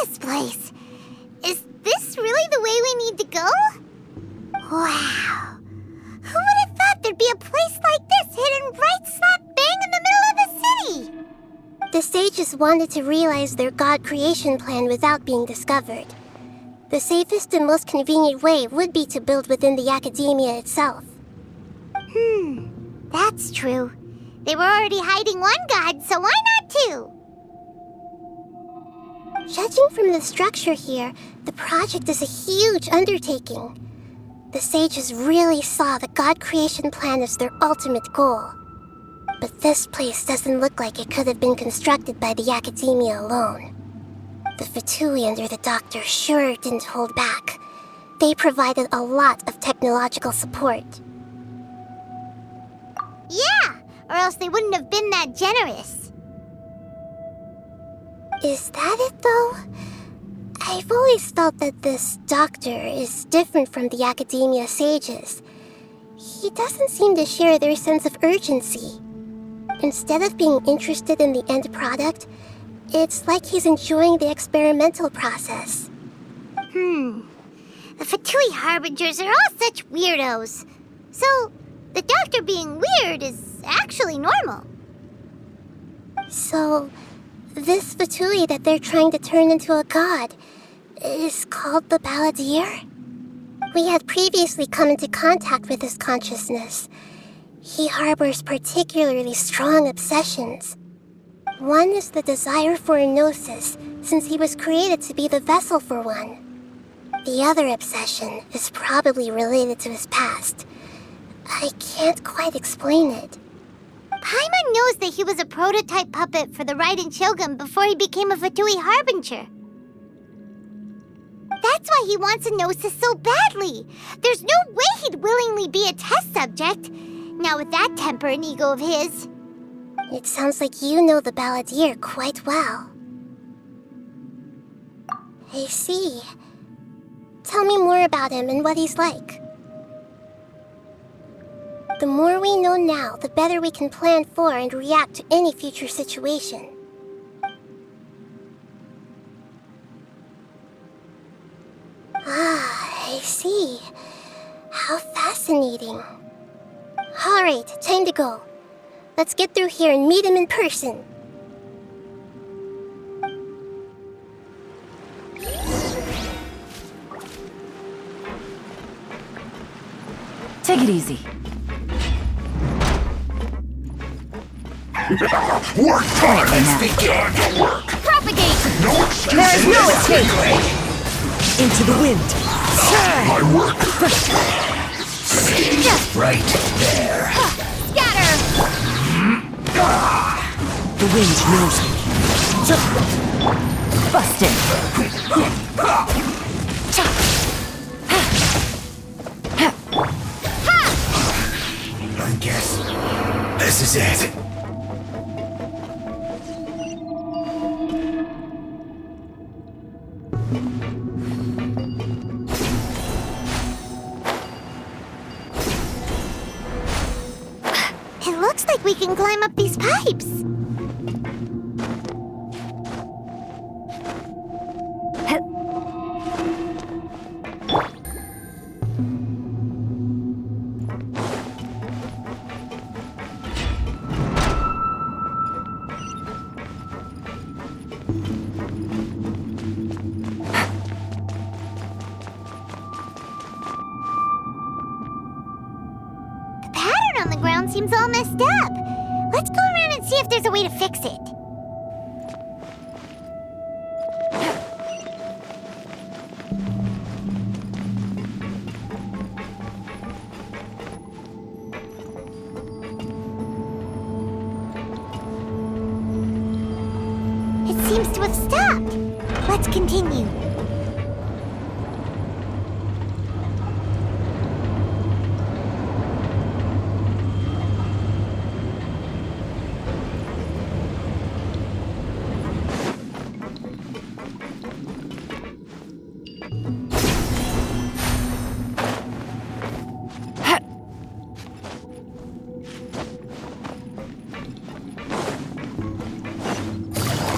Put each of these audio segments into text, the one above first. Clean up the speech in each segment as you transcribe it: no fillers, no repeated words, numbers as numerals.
this place? Is this really the way we need to go? Wow. Who would have thought there'd be a place like this hidden right slap bang in the middle of the city? The sages wanted to realize their god creation plan without being discovered. The safest and most convenient way would be to build within the academia itself. That's true. They were already hiding one god, so why not two? Judging from the structure here, the project is a huge undertaking. The sages really saw the god creation plan as their ultimate goal. But this place doesn't look like it could have been constructed by the academia alone. The Fatui under the doctor sure didn't hold back. They provided a lot of technological support. Yeah, or else they wouldn't have been that generous. Is that it, though? I've always felt that this doctor is different from the academia sages. He doesn't seem to share their sense of urgency. Instead of being interested in the end product, it's like he's enjoying the experimental process. The Fatui Harbingers are all such weirdos. So, the doctor being weird is actually normal. So, this Fatui that they're trying to turn into a god is called the Balladeer? We had previously come into contact with his consciousness. He harbors particularly strong obsessions. One is the desire for a gnosis, since he was created to be the vessel for one. The other obsession is probably related to his past. I can't quite explain it. Paimon knows that he was a prototype puppet for the Raiden Shogun before he became a Fatui Harbinger. That's why he wants a gnosis so badly. There's no way he'd willingly be a test subject. Now with that temper and ego of his. It sounds like you know the Balladeer quite well. I see. Tell me more about him and what he's like. The more we know now, the better we can plan for and react to any future situation. Ah, I see. How fascinating. Alright, time to go. Let's get through here and meet him in person. Take it easy. Work time has begun to work. Propagate! No excuses. There is no escape! Into the wind. My work. Just Right there. scatter! The wind knows me. Busted. I guess this is it. It looks like we can climb up these pipes. On the ground seems all messed up. Let's go around and see if there's a way to fix it. It seems to have stopped. Let's continue.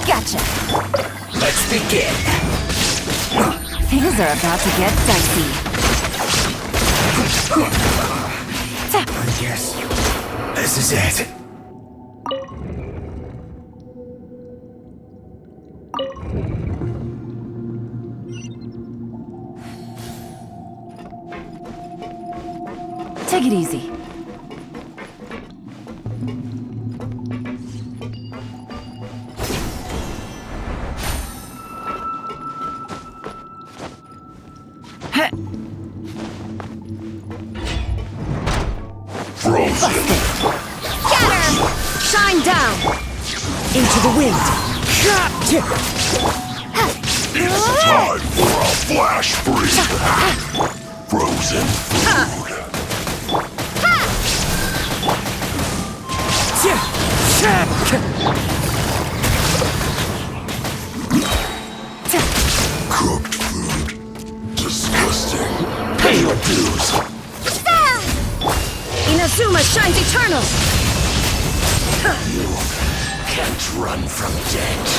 Gotcha. Let's begin. Things are about to get dicey. I guess this is it. Take it easy. Scatter! Shine down! Into the wind. It's time for a flash freeze. Frozen food. Cooked food. Disgusting. Pay your dues. Inazuma shines eternal! You can't run from death.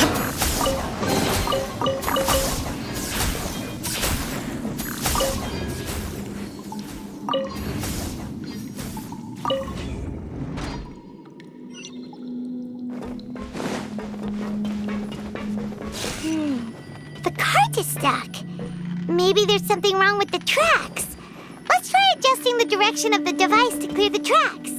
The cart is stuck. Maybe there's something wrong with the tracks. Let's try adjusting the direction of the device to clear the tracks.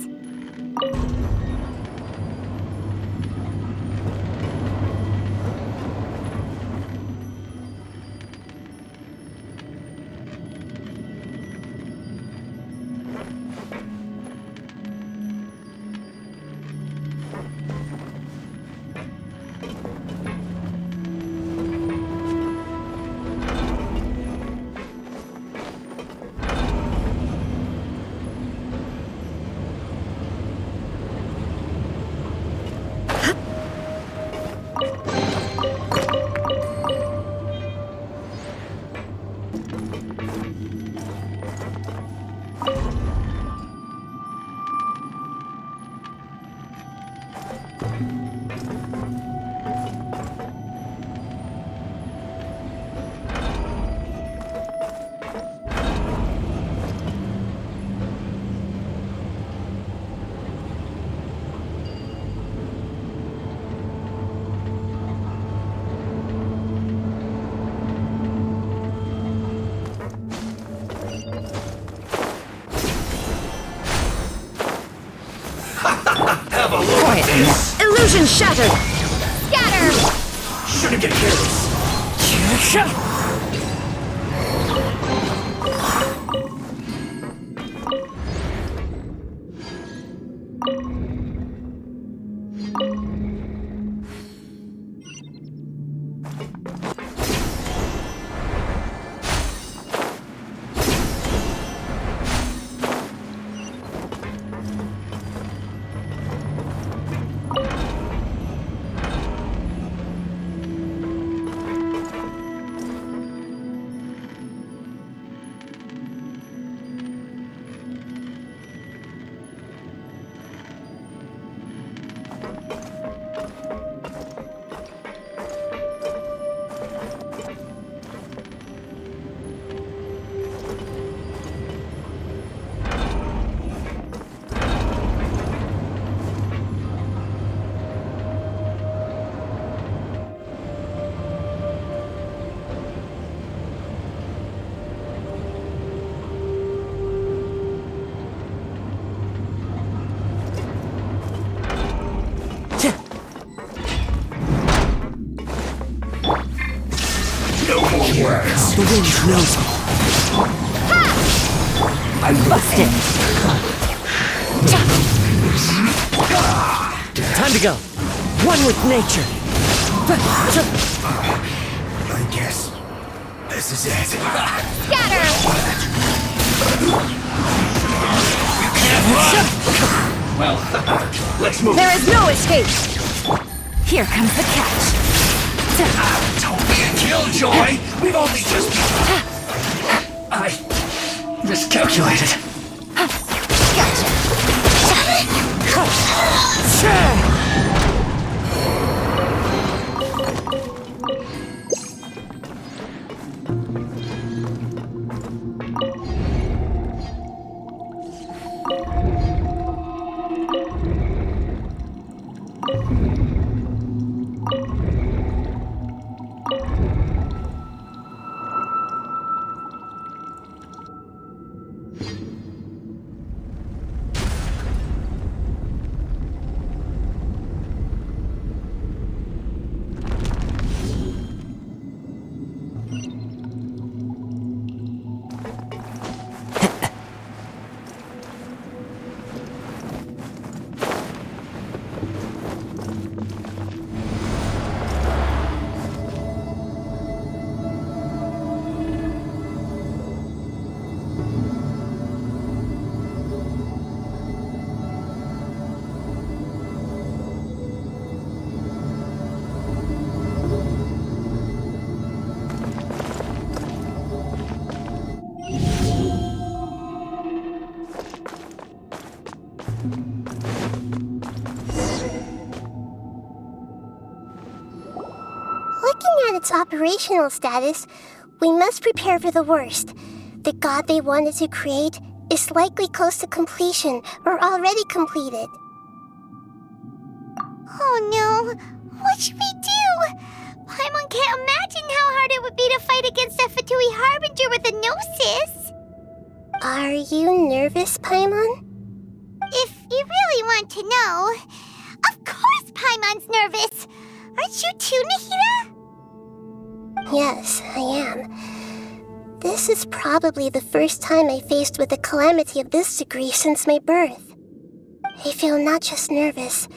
Have a look at this. Illusion shattered! Scatter! Shouldn't get careless. No more words. The wind knows me. I'm busted! Time to go. One with nature. I guess this is it. Scatter! Well, let's move. There is no escape! Here comes the catch. Don't be a killjoy. We've only just. I miscalculated. Looking at its operational status, we must prepare for the worst. The god they wanted to create is likely close to completion or already completed. Oh no! What should we do? Paimon can't imagine how hard it would be to fight against a Fatui Harbinger with a Gnosis! Are you nervous, Paimon? If you really want to know, of course Paimon's nervous! Aren't you too, Nahida? Yes, I am. This is probably the first time I faced with a calamity of this degree since my birth. I feel not just nervous,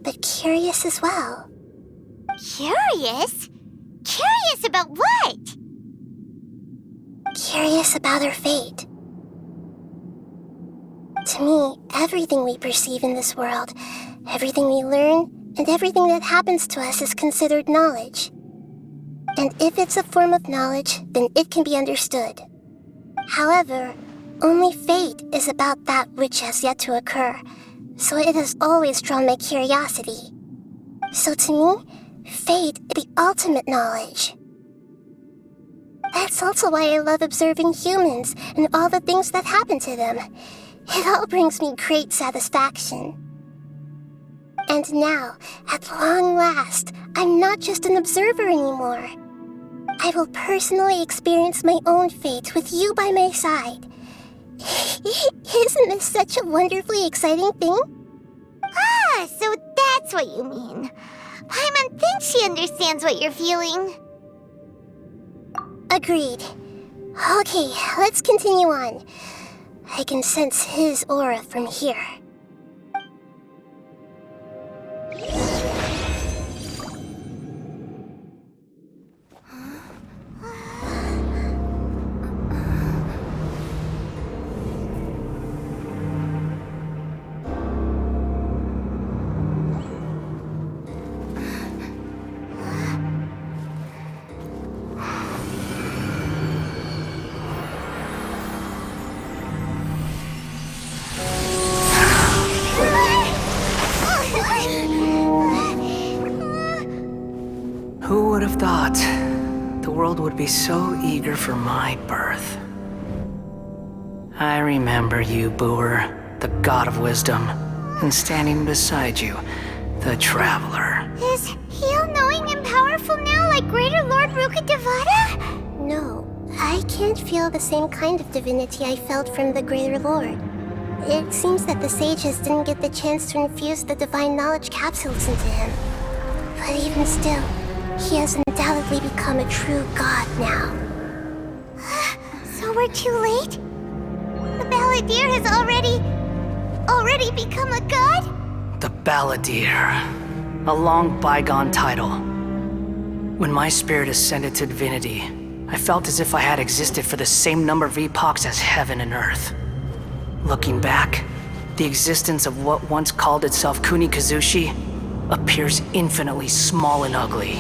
but curious as well. Curious? Curious about what? Curious about our fate. To me, everything we perceive in this world, everything we learn, and everything that happens to us is considered knowledge. And if it's a form of knowledge, then it can be understood. However, only fate is about that which has yet to occur, so it has always drawn my curiosity. So to me, fate is the ultimate knowledge. That's also why I love observing humans and all the things that happen to them. It all brings me great satisfaction. And now, at long last, I'm not just an observer anymore. I will personally experience my own fate with you by my side. Isn't this such a wonderfully exciting thing? Ah, so that's what you mean. Paimon thinks she understands what you're feeling. Agreed. Okay, let's continue on. I can sense his aura from here. Who would have thought the world would be so eager for my birth? I remember you, Booer, the god of wisdom, and standing beside you, the traveler. Is he all-knowing and powerful now like Greater Lord Rukkhadevata? No, I can't feel the same kind of divinity I felt from the Greater Lord. It seems that the sages didn't get the chance to infuse the divine knowledge capsules into him. But even still, he has undoubtedly become a true god now. So we're too late? The Balladeer has already become a god? The Balladeer. A long bygone title. When my spirit ascended to divinity, I felt as if I had existed for the same number of epochs as heaven and earth. Looking back, the existence of what once called itself Kunikazushi appears infinitely small and ugly.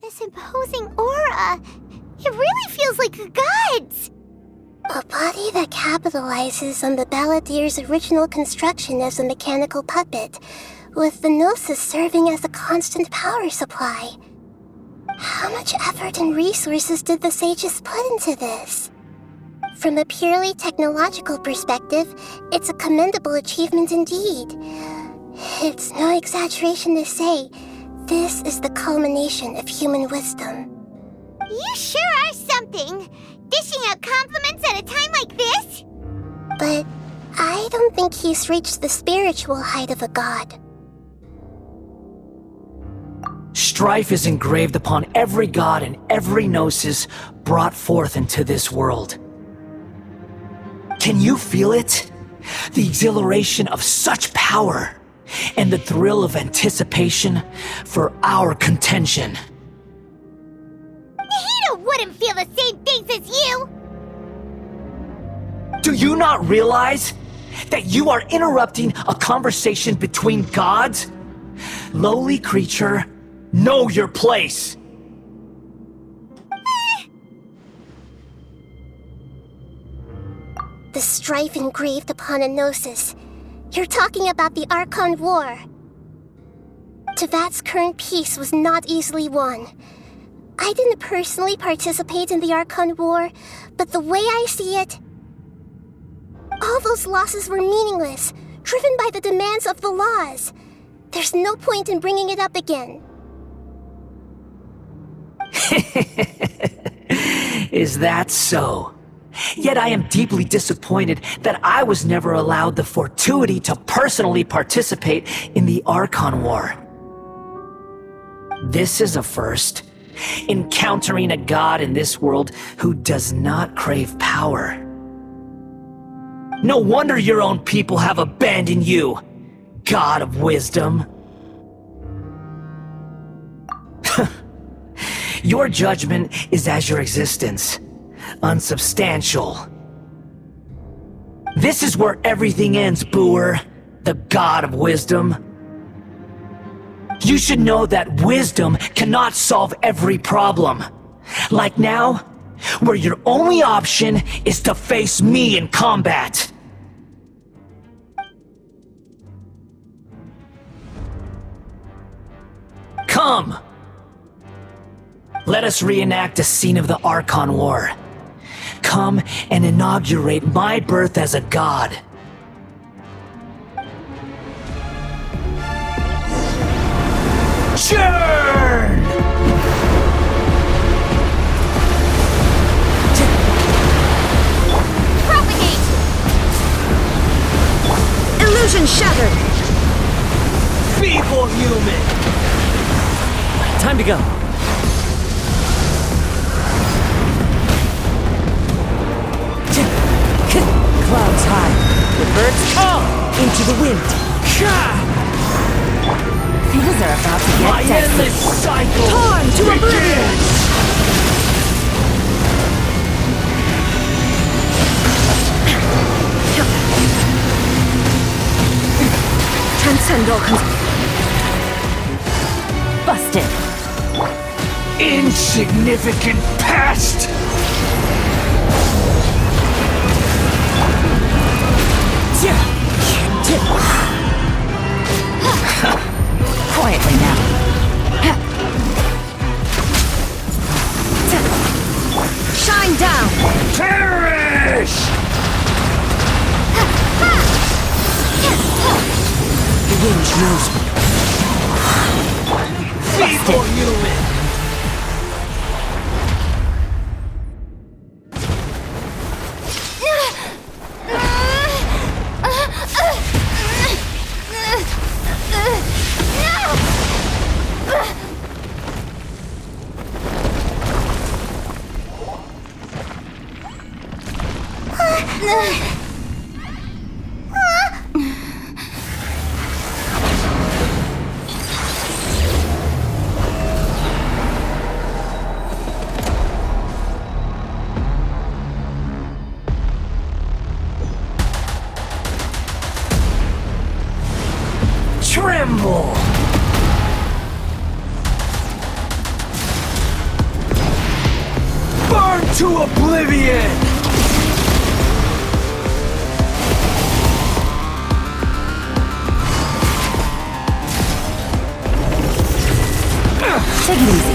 This imposing aura, it really feels like a god's. A body that capitalizes on the Balladeer's original construction as a mechanical puppet, with the Gnosis serving as a constant power supply. How much effort and resources did the sages put into this? From a purely technological perspective, it's a commendable achievement indeed. It's no exaggeration to say, this is the culmination of human wisdom. You sure are something! Dishing out compliments at a time like this? But I don't think he's reached the spiritual height of a god. Strife is engraved upon every god and every gnosis brought forth into this world. Can you feel it? The exhilaration of such power, and the thrill of anticipation for our contention. Nahida wouldn't feel the same things as you! Do you not realize that you are interrupting a conversation between gods? Lowly creature, know your place! The strife engraved upon a gnosis. You're talking about the Archon War. Tevat's current peace was not easily won. I didn't personally participate in the Archon War, but the way I see it, all those losses were meaningless, driven by the demands of the laws. There's no point in bringing it up again. Is that so? Yet I am deeply disappointed that I was never allowed the fortuity to personally participate in the Archon War. This is a first. Encountering a god in this world who does not crave power. No wonder your own people have abandoned you, God of Wisdom. Your judgment is as your existence, unsubstantial. This is where everything ends, Booer, the God of Wisdom. You should know that wisdom cannot solve every problem. Like now, where your only option is to face me in combat. Come! Let us reenact a scene of the Archon War. Come and inaugurate my birth as a god. Churn! Propagate! Illusion shattered! Feeble human! Time to go. Clouds high, the birds call into the wind. Things are about to My get dicey. endless cycle Torn to oblivion! begins! Transcend all busted. Insignificant pest! Quietly now. Shine down! Perish! The wind knows me. Feeble human! Tremble! Burn to oblivion! Take it easy.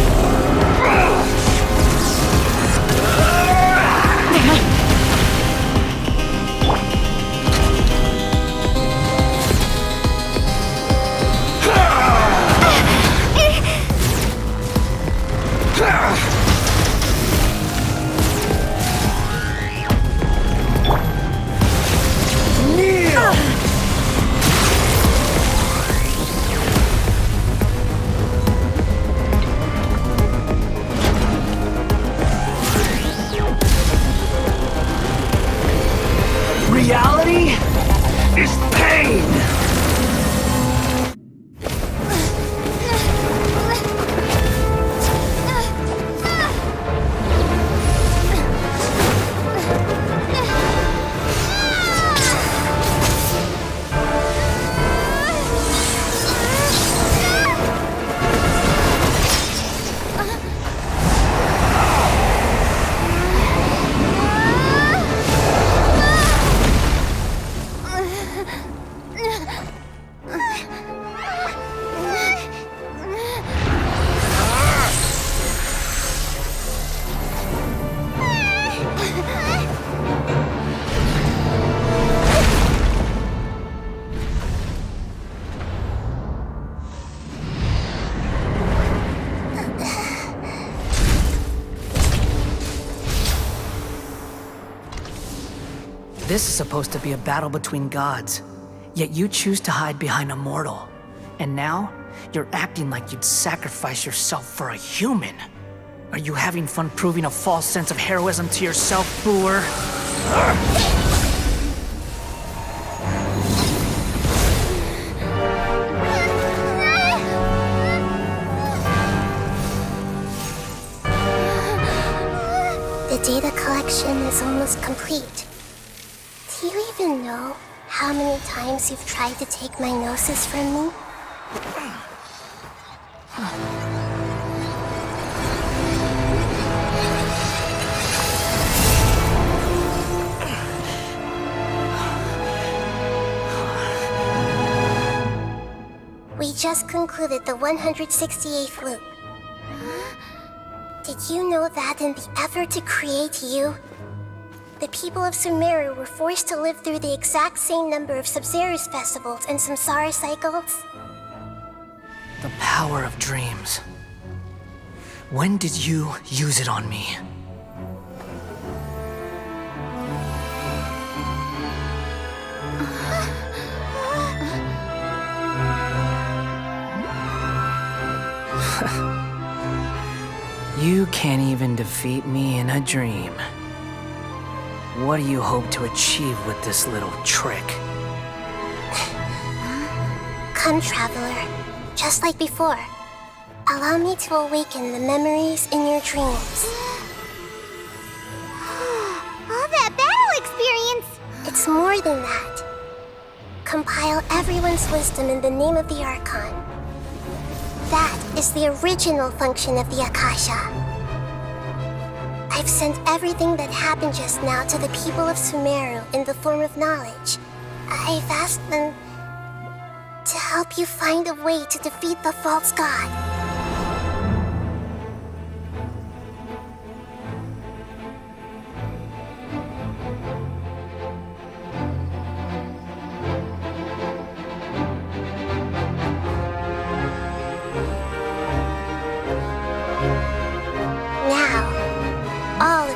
This is supposed to be a battle between gods, yet you choose to hide behind a mortal. And now, you're acting like you'd sacrifice yourself for a human. Are you having fun proving a false sense of heroism to yourself, Booer? The data collection is almost complete. Do you even know how many times you've tried to take my gnosis from me? We just concluded the 168th loop. Did you know that in the effort to create you, the people of Sumeru were forced to live through the exact same number of Sub-Zerus festivals and samsara cycles? The power of dreams. When did you use it on me? You can't even defeat me in a dream. What do you hope to achieve with this little trick? Come, Traveler. Just like before. Allow me to awaken the memories in your dreams. All that battle experience! It's more than that. Compile everyone's wisdom in the name of the Archon. That is the original function of the Akasha. I've sent everything that happened just now to the people of Sumeru in the form of knowledge. I've asked them to help you find a way to defeat the false god.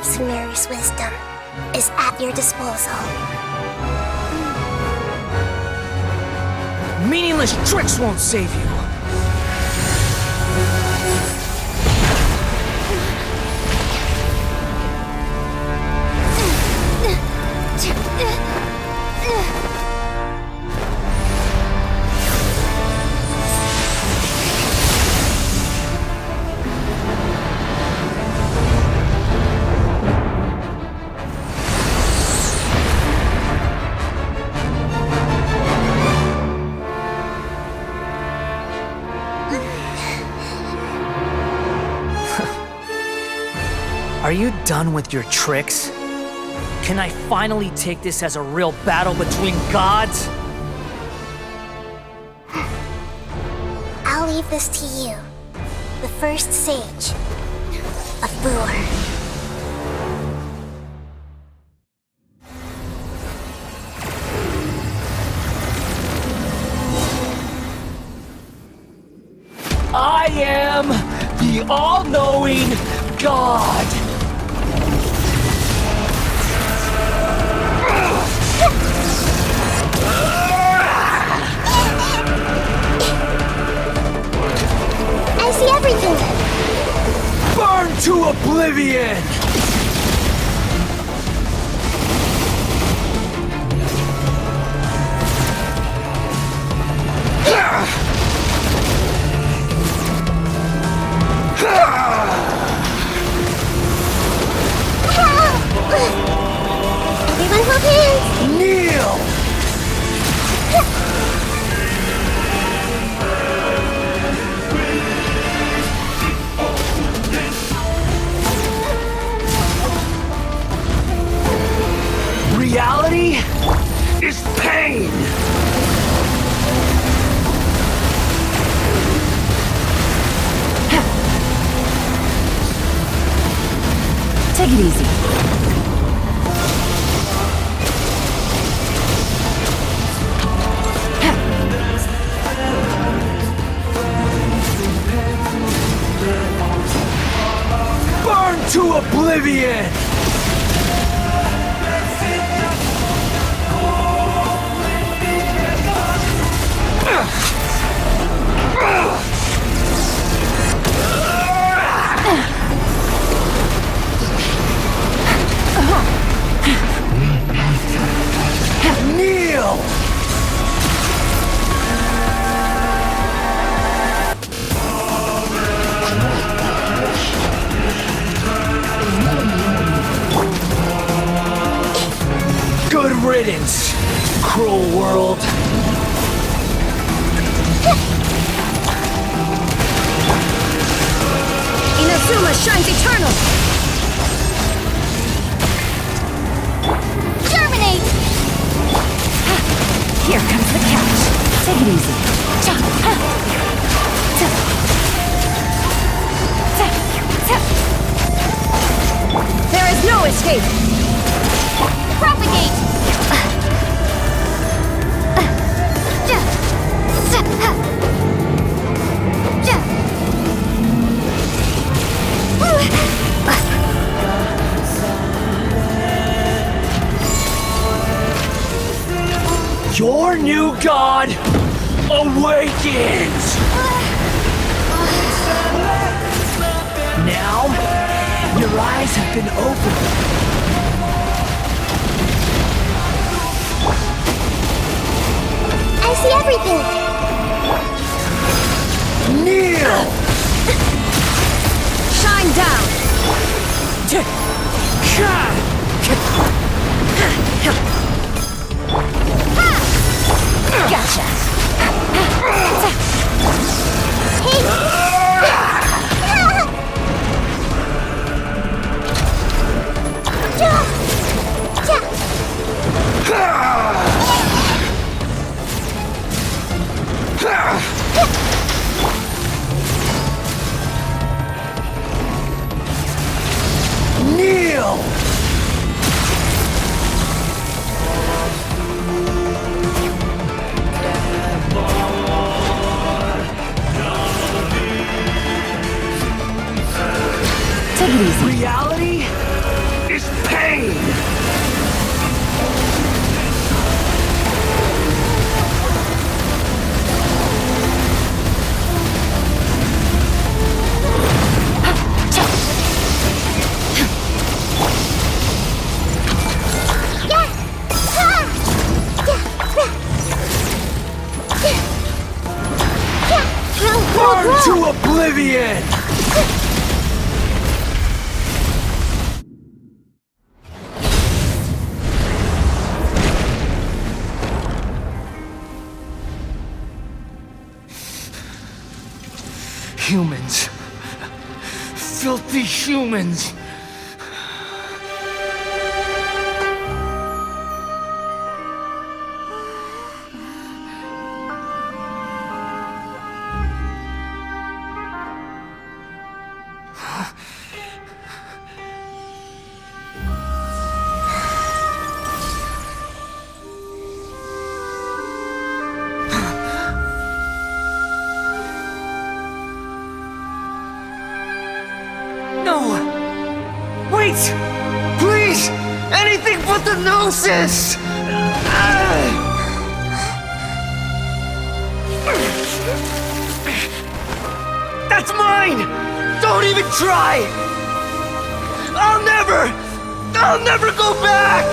Sumeru's wisdom is at your disposal. Meaningless tricks won't save you! Are you done with your tricks? Can I finally take this as a real battle between gods? I'll leave this to you, the first sage of Booer. I am the all-knowing God! I see everything! Burn to oblivion! Everyone hold hands! Kneel! Reality is pain! Take it easy. Burn to oblivion! Kneel! Good riddance, cruel world. Inazuma shines eternal! Germinate! Here comes the catch. Take it easy. There is no escape! Propagate! Your new god awakens! Now, your eyes have been opened. I see everything! Kneel! Shine down! Gotcha! Kneel! Take it easy. Reality is pain! Burn to oblivion! Humans. Filthy humans. No! Wait! Please! Anything but the Gnosis! That's mine! Don't even try! I'll never go back!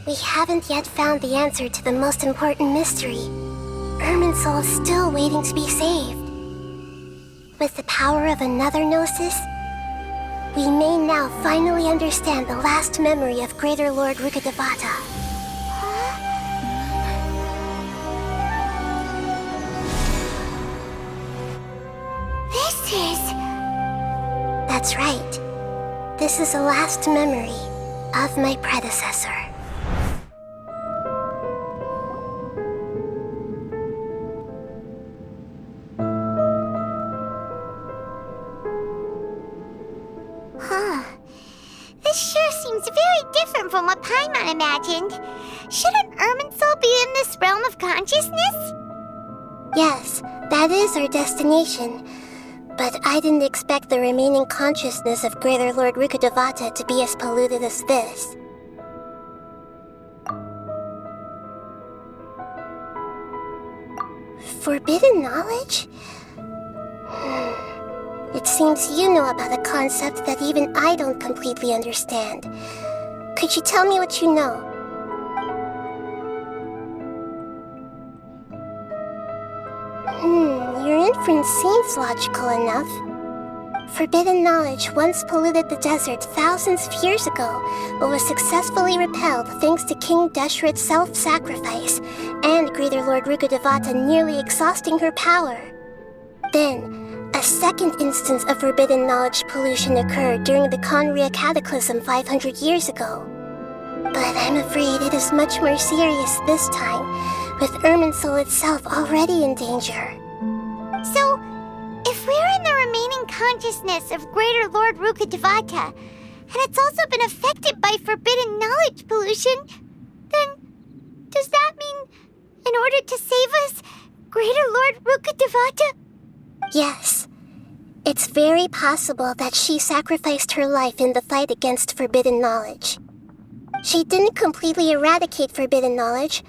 We haven't yet found the answer to the most important mystery. Irminsul is still waiting to be saved. With the power of another Gnosis, we may now finally understand the last memory of Greater Lord Rukkhadevata. This is... That's right. This is the last memory of my predecessor. Huh. This sure seems very different from what Paimon imagined. Shouldn't Irminsul be in this realm of consciousness? Yes, that is our destination. But I didn't expect the remaining consciousness of Greater Lord Rukkhadevata to be as polluted as this. Forbidden knowledge? It seems you know about a concept that even I don't completely understand. Could you tell me what you know? Your inference seems logical enough. Forbidden knowledge once polluted the desert thousands of years ago, but was successfully repelled thanks to King Deshret's self-sacrifice and Greater Lord Rukkhadevata nearly exhausting her power. Then, a second instance of forbidden knowledge pollution occurred during the Conria Cataclysm 500 years ago. But I'm afraid it is much more serious this time, with Irminsul itself already in danger. So, if we're in the remaining consciousness of Greater Lord Rukkhadevata, and it's also been affected by forbidden knowledge pollution, then does that mean, in order to save us, Greater Lord Rukkhadevata? Yes. It's very possible that she sacrificed her life in the fight against forbidden knowledge. She didn't completely eradicate forbidden knowledge,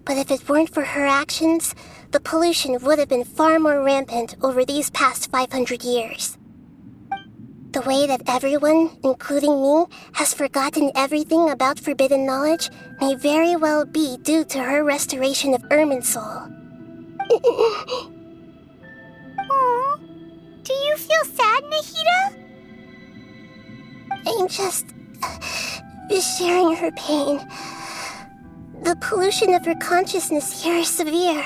but if it weren't for her actions, the pollution would have been far more rampant over these past 500 years. The way that everyone, including me, has forgotten everything about forbidden knowledge may very well be due to her restoration of Irminsul. Aww. Do you feel sad, Nahida? I'm just sharing her pain. The pollution of her consciousness here is severe.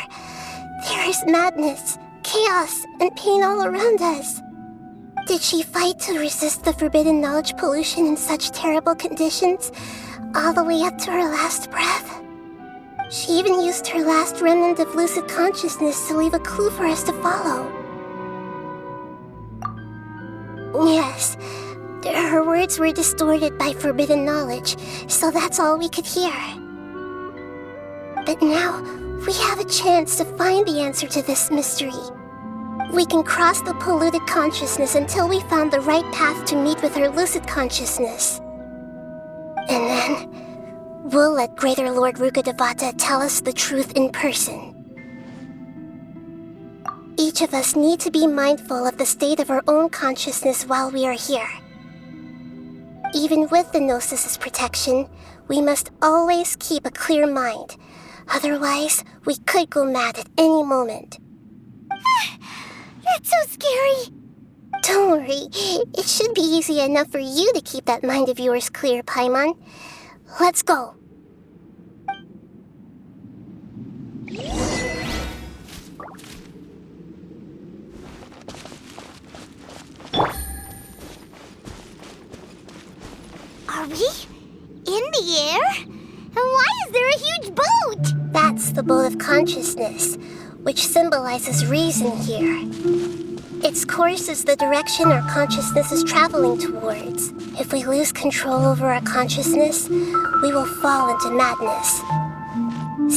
There is madness, chaos, and pain all around us. Did she fight to resist the forbidden knowledge pollution in such terrible conditions, all the way up to her last breath? She even used her last remnant of lucid consciousness to leave a clue for us to follow. Yes, her words were distorted by forbidden knowledge, so that's all we could hear. But now, we have a chance to find the answer to this mystery. We can cross the polluted consciousness until we found the right path to meet with her lucid consciousness. And then, we'll let Greater Lord Rukkhadevata tell us the truth in person. Each of us need to be mindful of the state of our own consciousness while we are here. Even with the Gnosis' protection, we must always keep a clear mind. Otherwise, we could go mad at any moment. That's so scary. Don't worry. It should be easy enough for you to keep that mind of yours clear, Paimon. Let's go. Are we in the air? And why is there a huge boat? That's the boat of consciousness, which symbolizes reason here. Its course is the direction our consciousness is traveling towards. If we lose control over our consciousness, we will fall into madness.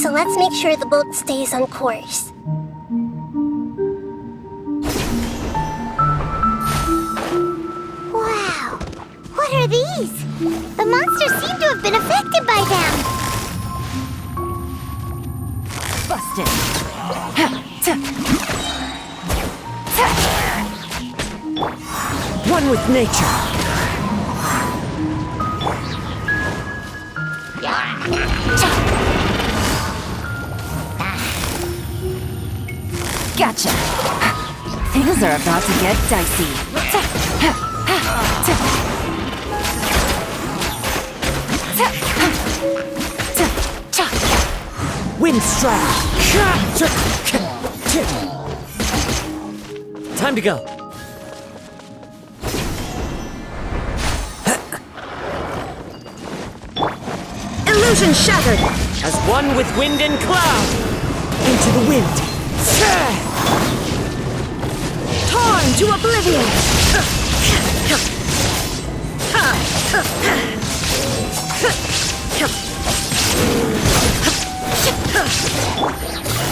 So let's make sure the boat stays on course. Wow, what are these? The monsters seem to have been affected by them. Busted. One with nature. Gotcha. Things are about to get dicey. Wind strike. Time to go. Illusion shattered. As one with wind and cloud. Into the wind. Torn to oblivion.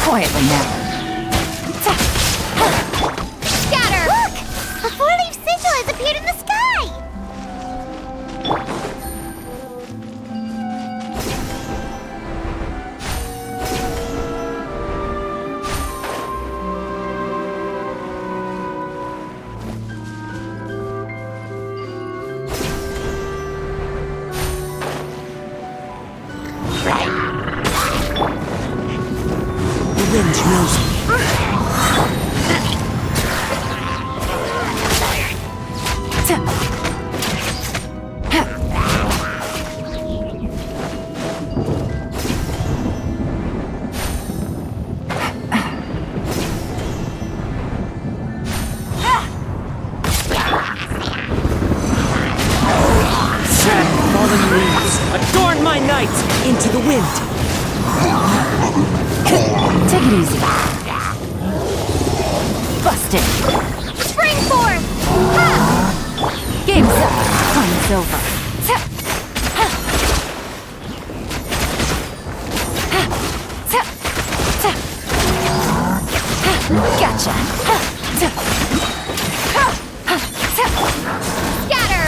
Quietly now. Scatter! Look! A four-leaf sigil has appeared in the sky! The wind knows me. Sad fallen leaves, adorn my night into the wind. Take it easy. Busted. Spring forth! Game's up. Time's over. Gotcha. Scatter!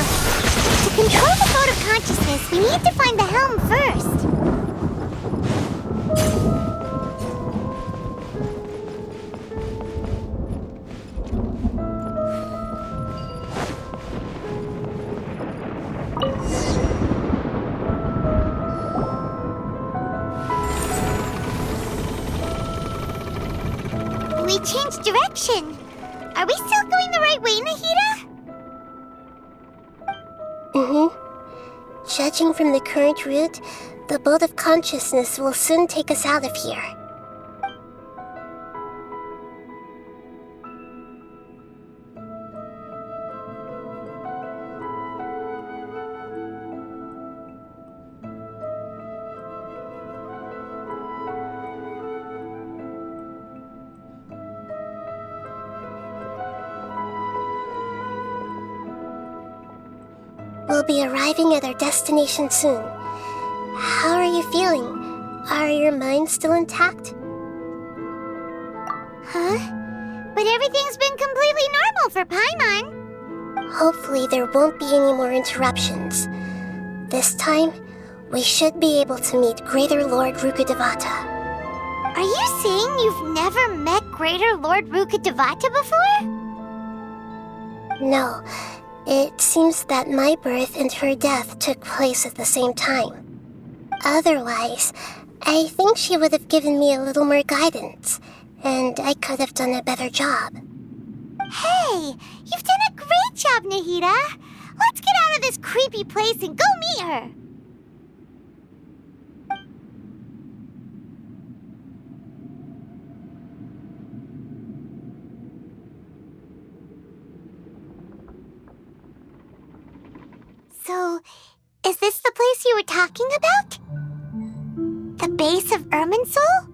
To control the boat of consciousness, we need to find the helm first. We changed direction. Are we still going the right way, Nahida? Judging from the current route, the boat of consciousness will soon take us out of here. We'll be arriving at our destination soon. How are you feeling? Are your minds still intact? Huh? But everything's been completely normal for Paimon. Hopefully there won't be any more interruptions. This time, we should be able to meet Greater Lord Rukkhadevata. Are you saying you've never met Greater Lord Rukkhadevata before? No, it seems that my birth and her death took place at the same time. Otherwise, I think she would have given me a little more guidance, and I could have done a better job. Hey, you've done a great job, Nahida. Let's get out of this creepy place and go meet her. So, is this the place you were talking about? The base of Irminsul?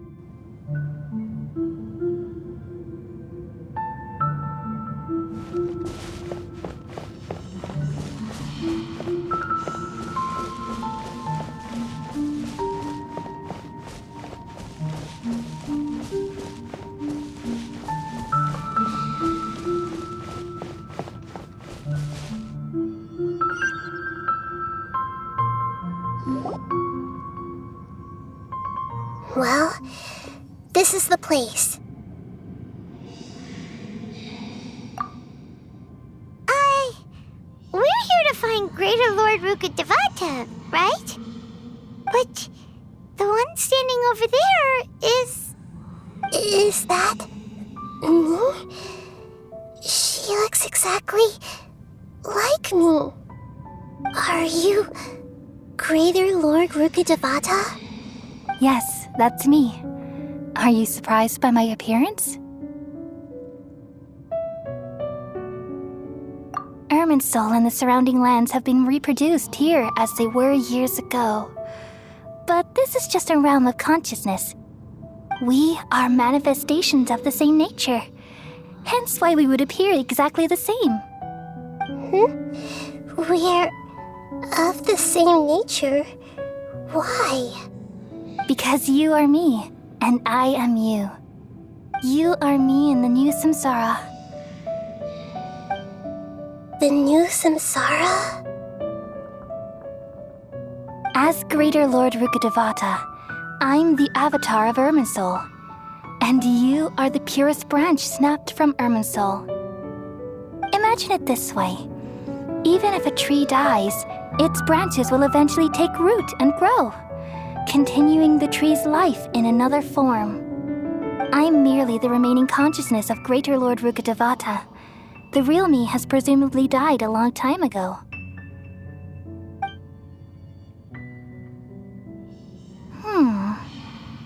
Well, this is the place. We're here to find Greater Lord Rukkhadevata, right? But the one standing over there is... Is that... me? She looks exactly like me. Are you Greater Lord Rukkhadevata? Yes, that's me. Are you surprised by my appearance? Irminsul and the surrounding lands have been reproduced here as they were years ago. But this is just a realm of consciousness. We are manifestations of the same nature. Hence why we would appear exactly the same. We're Of the same nature? Why? Because you are me, and I am you. You are me in the new samsara. The new samsara? As Greater Lord Rukkhadevata, I'm the avatar of Irminsul, and you are the purest branch snapped from Irminsul. Imagine it this way. Even if a tree dies, its branches will eventually take root and grow, continuing the tree's life in another form. I'm merely the remaining consciousness of Greater Lord Rukkhadevata. The real me has presumably died a long time ago.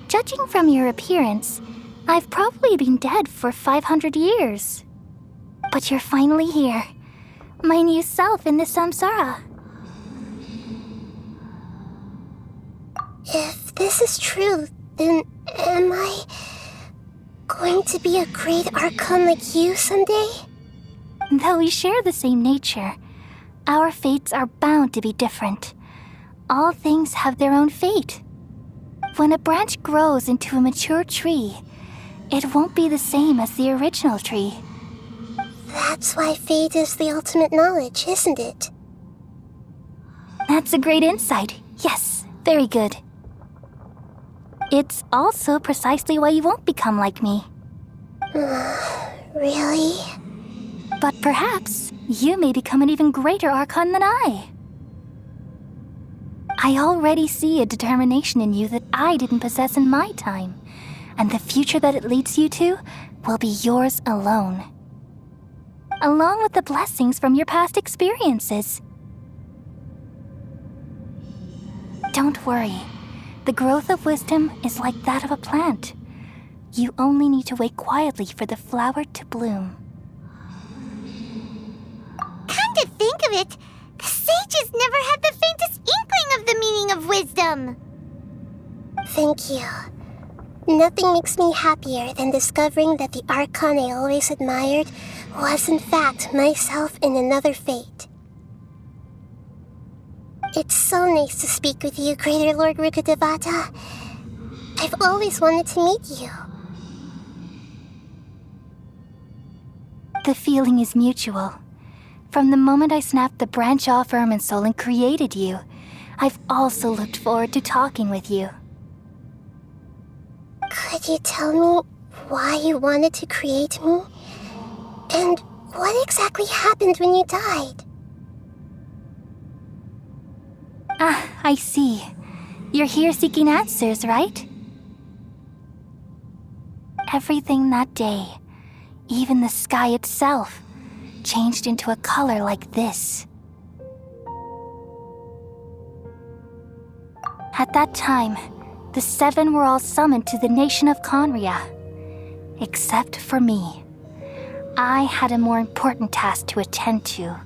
Judging from your appearance, I've probably been dead for 500 years. But you're finally here, my new self in the samsara. If this is true, then am I going to be a great Archon like you someday? Though we share the same nature, our fates are bound to be different. All things have their own fate. When a branch grows into a mature tree, it won't be the same as the original tree. That's why fate is the ultimate knowledge, isn't it? That's a great insight. Yes, very good. It's also precisely why you won't become like me. Really? But perhaps you may become an even greater Archon than I. I already see a determination in you that I didn't possess in my time, and the future that it leads you to will be yours alone. Along with the blessings from your past experiences. Don't worry. The growth of wisdom is like that of a plant. You only need to wait quietly for the flower to bloom. Come to think of it, the sages never had the faintest inkling of the meaning of wisdom. Thank you. Nothing makes me happier than discovering that the Archon I always admired was in fact myself in another fate. It's so nice to speak with you, Greater Lord Rukkhadevata. I've always wanted to meet you. The feeling is mutual. From the moment I snapped the branch off Irminsul and created you, I've also looked forward to talking with you. Could you tell me why you wanted to create me? And what exactly happened when you died? Ah, I see. You're here seeking answers, right? Everything that day, even the sky itself, changed into a color like this. At that time, the seven were all summoned to the nation of Conria, except for me. I had a more important task to attend to.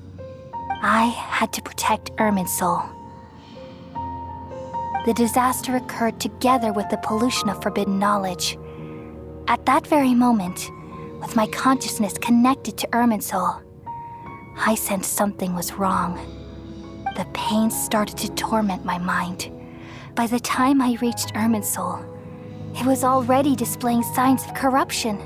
I had to protect Irminsul. The disaster occurred together with the pollution of forbidden knowledge. At that very moment, with my consciousness connected to Irminsul, I sensed something was wrong. The pain started to torment my mind. By the time I reached Irminsul, it was already displaying signs of corruption.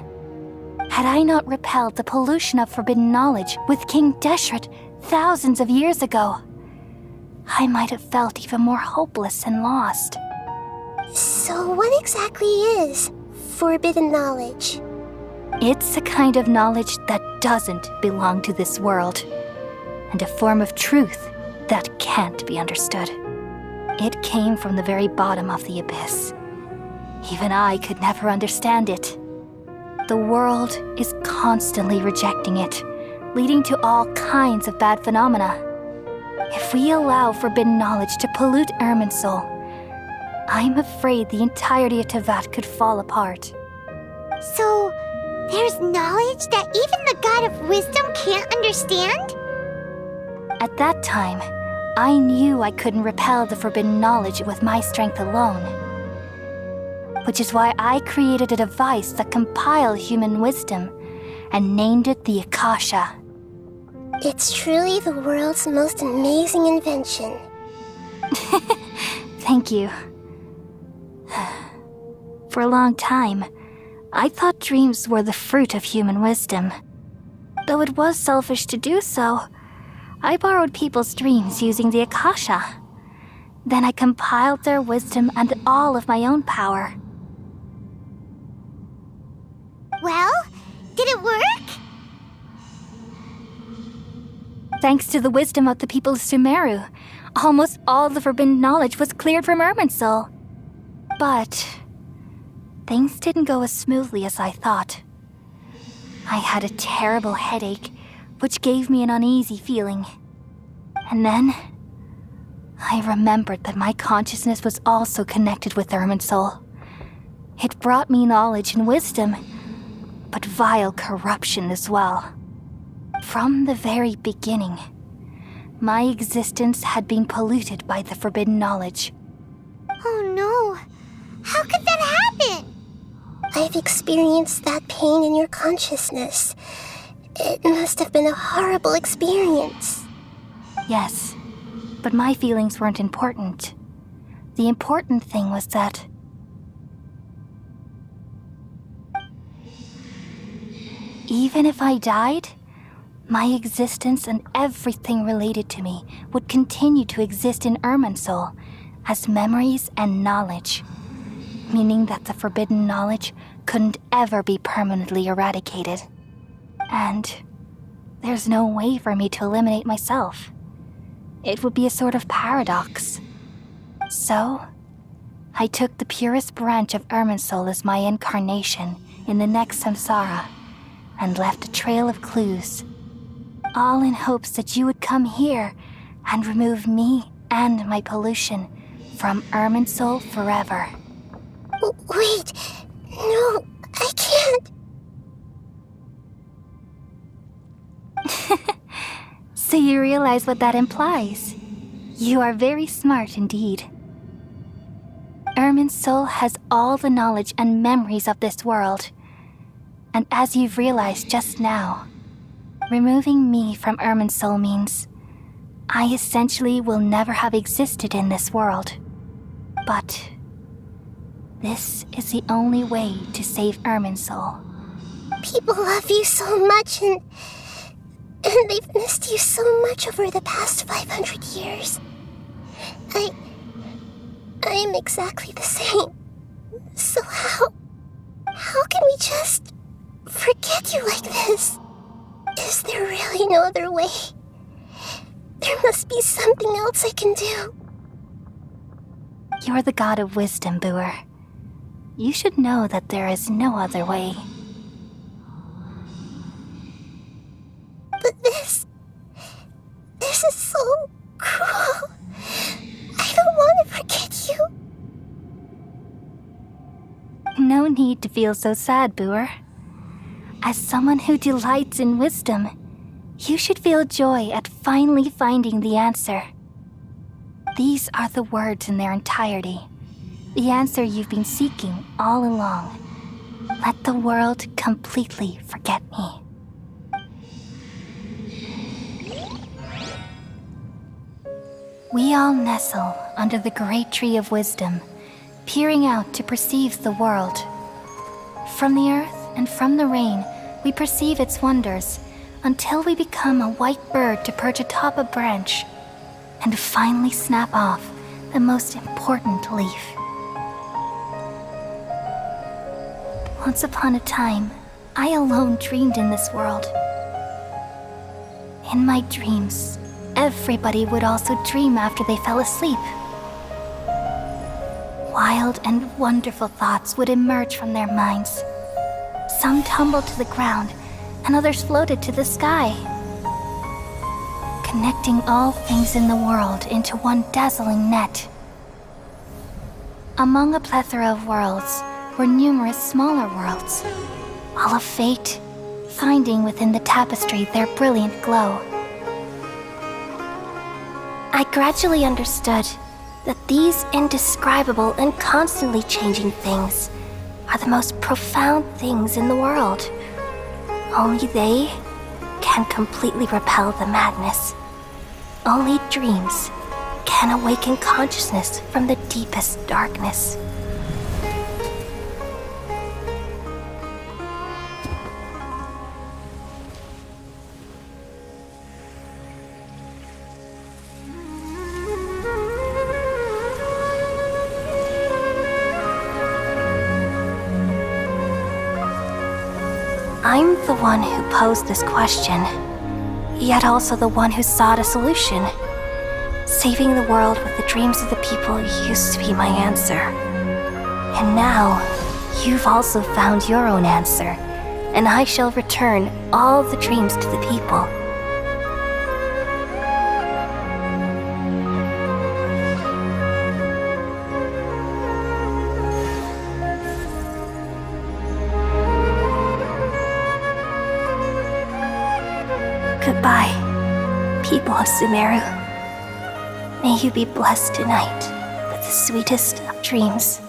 Had I not repelled the pollution of forbidden knowledge with King Deshret thousands of years ago, I might have felt even more hopeless and lost. So what exactly is forbidden knowledge? It's a kind of knowledge that doesn't belong to this world, and a form of truth that can't be understood. It came from the very bottom of the abyss. Even I could never understand it. The world is constantly rejecting it, leading to all kinds of bad phenomena. If we allow forbidden knowledge to pollute Irminsul, I'm afraid the entirety of Tevat could fall apart. So, there's knowledge that even the God of wisdom can't understand? At that time, I knew I couldn't repel the forbidden knowledge with my strength alone. Which is why I created a device that compiled human wisdom and named it the Akasha. It's truly the world's most amazing invention. Thank you. For a long time, I thought dreams were the fruit of human wisdom. Though it was selfish to do so, I borrowed people's dreams using the Akasha. Then I compiled their wisdom and all of my own power. Well, did it work? Thanks to the wisdom of the people of Sumeru, almost all the forbidden knowledge was cleared from Irminsul. But things didn't go as smoothly as I thought. I had a terrible headache, which gave me an uneasy feeling. And then I remembered that my consciousness was also connected with Irminsul. It brought me knowledge and wisdom, but vile corruption as well. From the very beginning, my existence had been polluted by the forbidden knowledge. Oh no. How could that happen? I've experienced that pain in your consciousness. It must have been a horrible experience. Yes, but my feelings weren't important. The important thing was that even if I died, my existence and everything related to me would continue to exist in Irminsul as memories and knowledge, meaning that the forbidden knowledge couldn't ever be permanently eradicated. And there's no way for me to eliminate myself. It would be a sort of paradox. So, I took the purest branch of Irminsul as my incarnation in the next samsara and left a trail of clues, all in hopes that you would come here and remove me and my pollution from Irminsul forever. Wait, no, I can't. So you realize what that implies. You are very smart indeed. Irminsul has all the knowledge and memories of this world. And as you've realized just now, removing me from Irminsul means I essentially will never have existed in this world. But this is the only way to save Irminsul. People love you so much and they've missed you so much over the past 500 years. I am exactly the same. So how can we just forget you like this? Is there really no other way? There must be something else I can do. You're the god of wisdom, Boer. You should know that there is no other way. But this is so cruel. I don't want to forget you. No need to feel so sad, Boer. As someone who delights in wisdom, you should feel joy at finally finding the answer. These are the words in their entirety. The answer you've been seeking all along. Let the world completely forget me. We all nestle under the great tree of wisdom, peering out to perceive the world. From the earth and from the rain, we perceive its wonders until we become a white bird to perch atop a branch and finally snap off the most important leaf. Once upon a time, I alone dreamed in this world. In my dreams, everybody would also dream after they fell asleep. Wild and wonderful thoughts would emerge from their minds. Some tumbled to the ground, and others floated to the sky, connecting all things in the world into one dazzling net. Among a plethora of worlds were numerous smaller worlds, all of fate, finding within the tapestry their brilliant glow. I gradually understood that these indescribable and constantly changing things are the most profound things in the world. Only they can completely repel the madness. Only dreams can awaken consciousness from the deepest darkness. I'm the one who posed this question, yet also the one who sought a solution. Saving the world with the dreams of the people used to be my answer. And now, you've also found your own answer, and I shall return all the dreams to the people. Goodbye, people of Sumeru. May you be blessed tonight with the sweetest of dreams.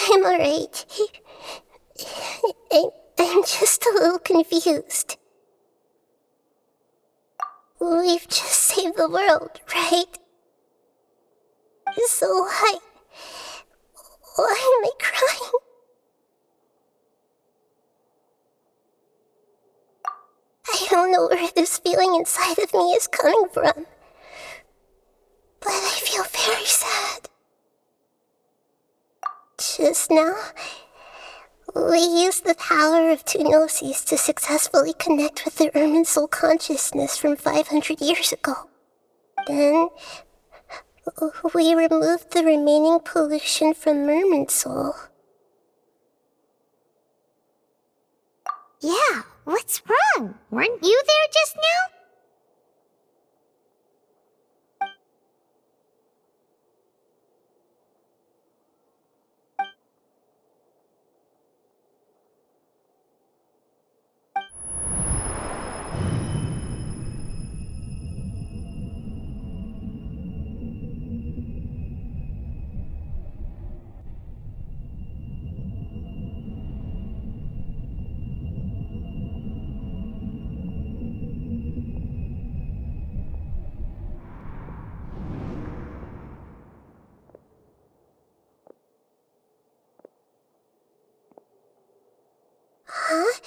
I'm alright. I'm just a little confused. We've just saved the world, right? So why am I crying? I don't know where this feeling inside of me is coming from, but I feel very sad. Just now, we used the power of two gnosis to successfully connect with the Ermin soul consciousness from 500 years ago. Then, we removed the remaining pollution from Merman soul. Yeah, what's wrong? Weren't you there just now? Huh?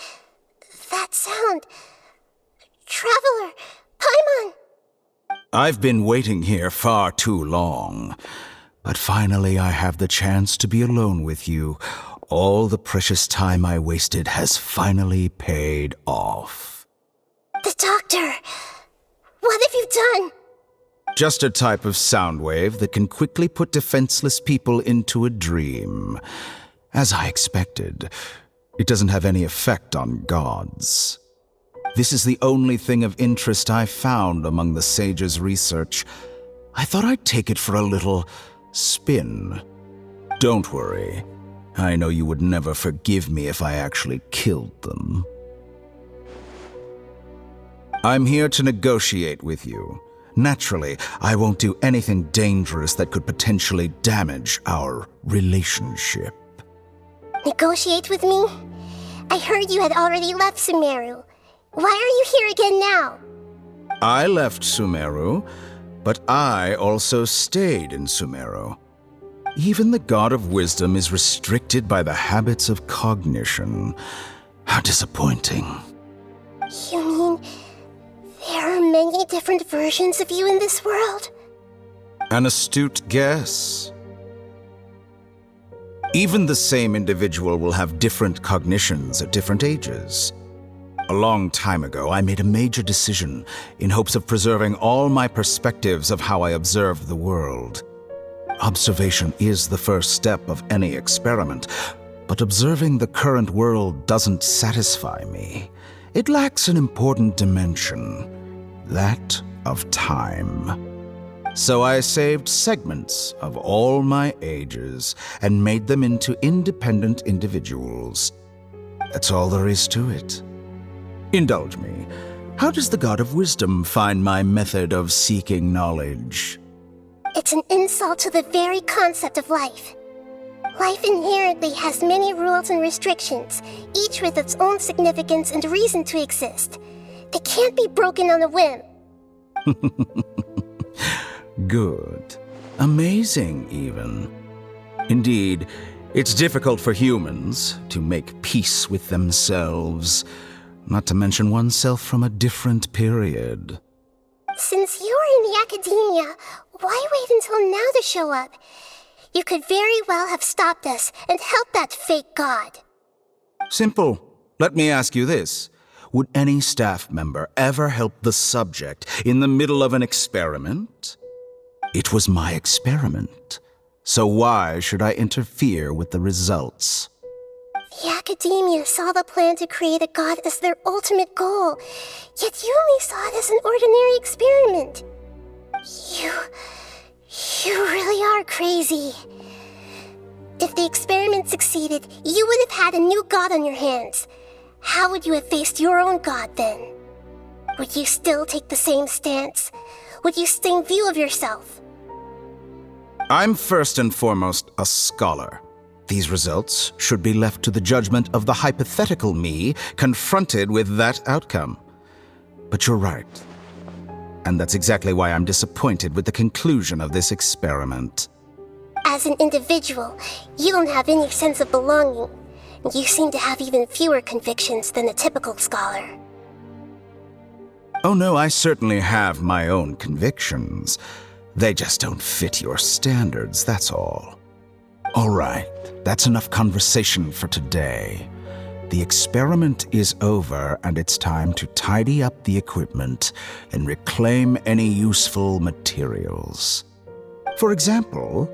That sound. Traveler! Paimon! I've been waiting here far too long, but finally I have the chance to be alone with you. All the precious time I wasted has finally paid off. The doctor! What have you done? Just a type of sound wave that can quickly put defenseless people into a dream. As I expected, it doesn't have any effect on gods. This is the only thing of interest I found among the sage's research. I thought I'd take it for a little spin. Don't worry. I know you would never forgive me if I actually killed them. I'm here to negotiate with you. Naturally, I won't do anything dangerous that could potentially damage our relationship. Negotiate with me? I heard you had already left Sumeru. Why are you here again now? I left Sumeru, but I also stayed in Sumeru. Even the God of Wisdom is restricted by the habits of cognition. How disappointing. You mean there are many different versions of you in this world? An astute guess. Even the same individual will have different cognitions at different ages. A long time ago, I made a major decision in hopes of preserving all my perspectives of how I observed the world. Observation is the first step of any experiment, but observing the current world doesn't satisfy me. It lacks an important dimension, that of time. So I saved segments of all my ages and made them into independent individuals. That's all there is to it. Indulge me. How does the God of Wisdom find my method of seeking knowledge? It's an insult to the very concept of life. Life inherently has many rules and restrictions, each with its own significance and reason to exist. They can't be broken on a whim. Good. Amazing, even. Indeed, it's difficult for humans to make peace with themselves, not to mention oneself from a different period. Since you're in the academia, why wait until now to show up? You could very well have stopped us and helped that fake god. Simple. Let me ask you this. Would any staff member ever help the subject in the middle of an experiment? It was my experiment. So why should I interfere with the results? The academia saw the plan to create a god as their ultimate goal, yet you only saw it as an ordinary experiment. You really are crazy. If the experiment succeeded, you would have had a new god on your hands. How would you have faced your own god then? Would you still take the same stance? Would you same view of yourself? I'm first and foremost a scholar. These results should be left to the judgment of the hypothetical me confronted with that outcome. But you're right. And that's exactly why I'm disappointed with the conclusion of this experiment. As an individual, you don't have any sense of belonging. You seem to have even fewer convictions than a typical scholar. Oh no, I certainly have my own convictions. They just don't fit your standards, that's all. All right, that's enough conversation for today. The experiment is over, and it's time to tidy up the equipment and reclaim any useful materials. For example,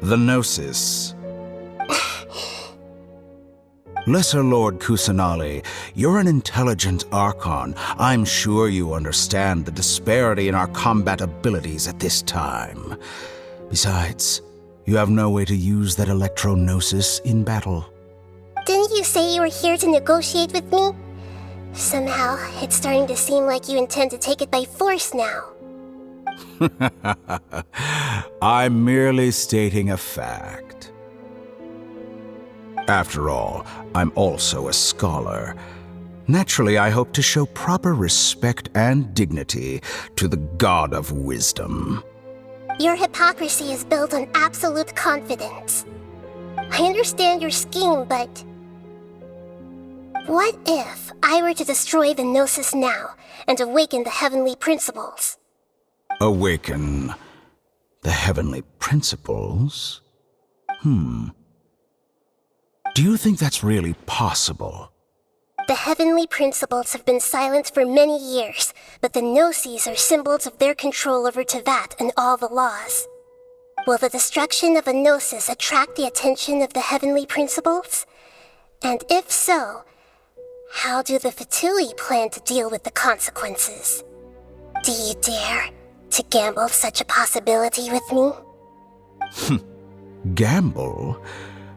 the Gnosis. Lesser Lord Kusanali, you're an intelligent Archon. I'm sure you understand the disparity in our combat abilities at this time. Besides, you have no way to use that Electro-Gnosis in battle. Didn't you say you were here to negotiate with me? Somehow, it's starting to seem like you intend to take it by force now. I'm merely stating a fact. After all, I'm also a scholar. Naturally, I hope to show proper respect and dignity to the God of Wisdom. Your hypocrisy is built on absolute confidence. I understand your scheme, but... what if I were to destroy the Gnosis now and awaken the heavenly principles? Awaken the heavenly principles? Do you think that's really possible? The heavenly principles have been silent for many years, but the Gnosis are symbols of their control over Tevat and all the laws. Will the destruction of a Gnosis attract the attention of the heavenly principles? And if so, how do the Fatui plan to deal with the consequences? Do you dare to gamble such a possibility with me? Gamble?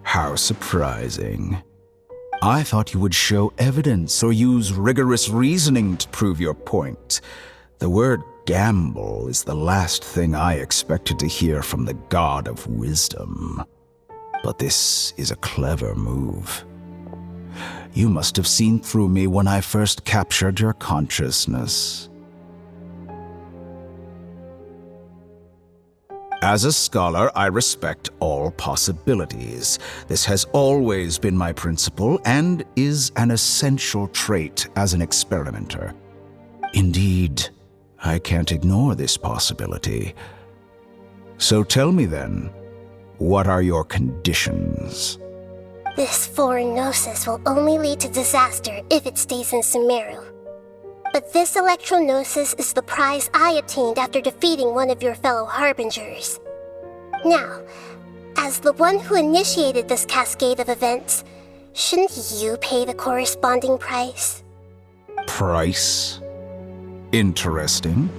How surprising. I thought you would show evidence or use rigorous reasoning to prove your point. The word gamble is the last thing I expected to hear from the God of Wisdom. But this is a clever move. You must have seen through me when I first captured your consciousness. As a scholar, I respect all possibilities. This has always been my principle and is an essential trait as an experimenter. Indeed, I can't ignore this possibility. So tell me then, what are your conditions? This foreign Gnosis will only lead to disaster if it stays in Sumeru. But this Electro-Gnosis is the prize I obtained after defeating one of your fellow Harbingers. Now, as the one who initiated this cascade of events, shouldn't you pay the corresponding price? Price? Interesting.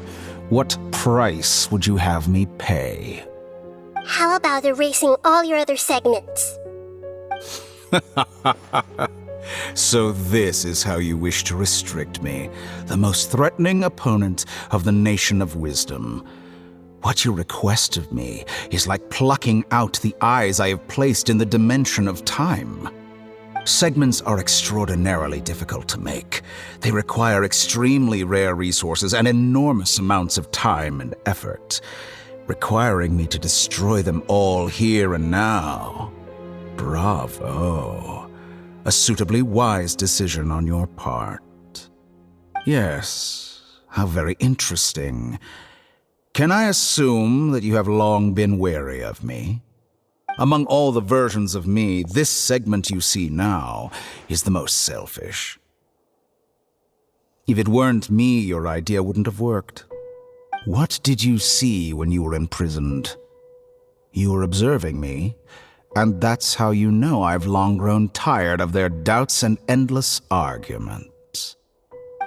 What price would you have me pay? How about erasing all your other segments? So this is how you wish to restrict me, the most threatening opponent of the Nation of Wisdom. What you request of me is like plucking out the eyes I have placed in the dimension of time. Segments are extraordinarily difficult to make. They require extremely rare resources and enormous amounts of time and effort, requiring me to destroy them all here and now. Bravo. A suitably wise decision on your part. Yes, how very interesting. Can I assume that you have long been wary of me? Among all the versions of me, this segment you see now is the most selfish. If it weren't me, your idea wouldn't have worked. What did you see when you were imprisoned? You were observing me, and that's how you know I've long grown tired of their doubts and endless arguments.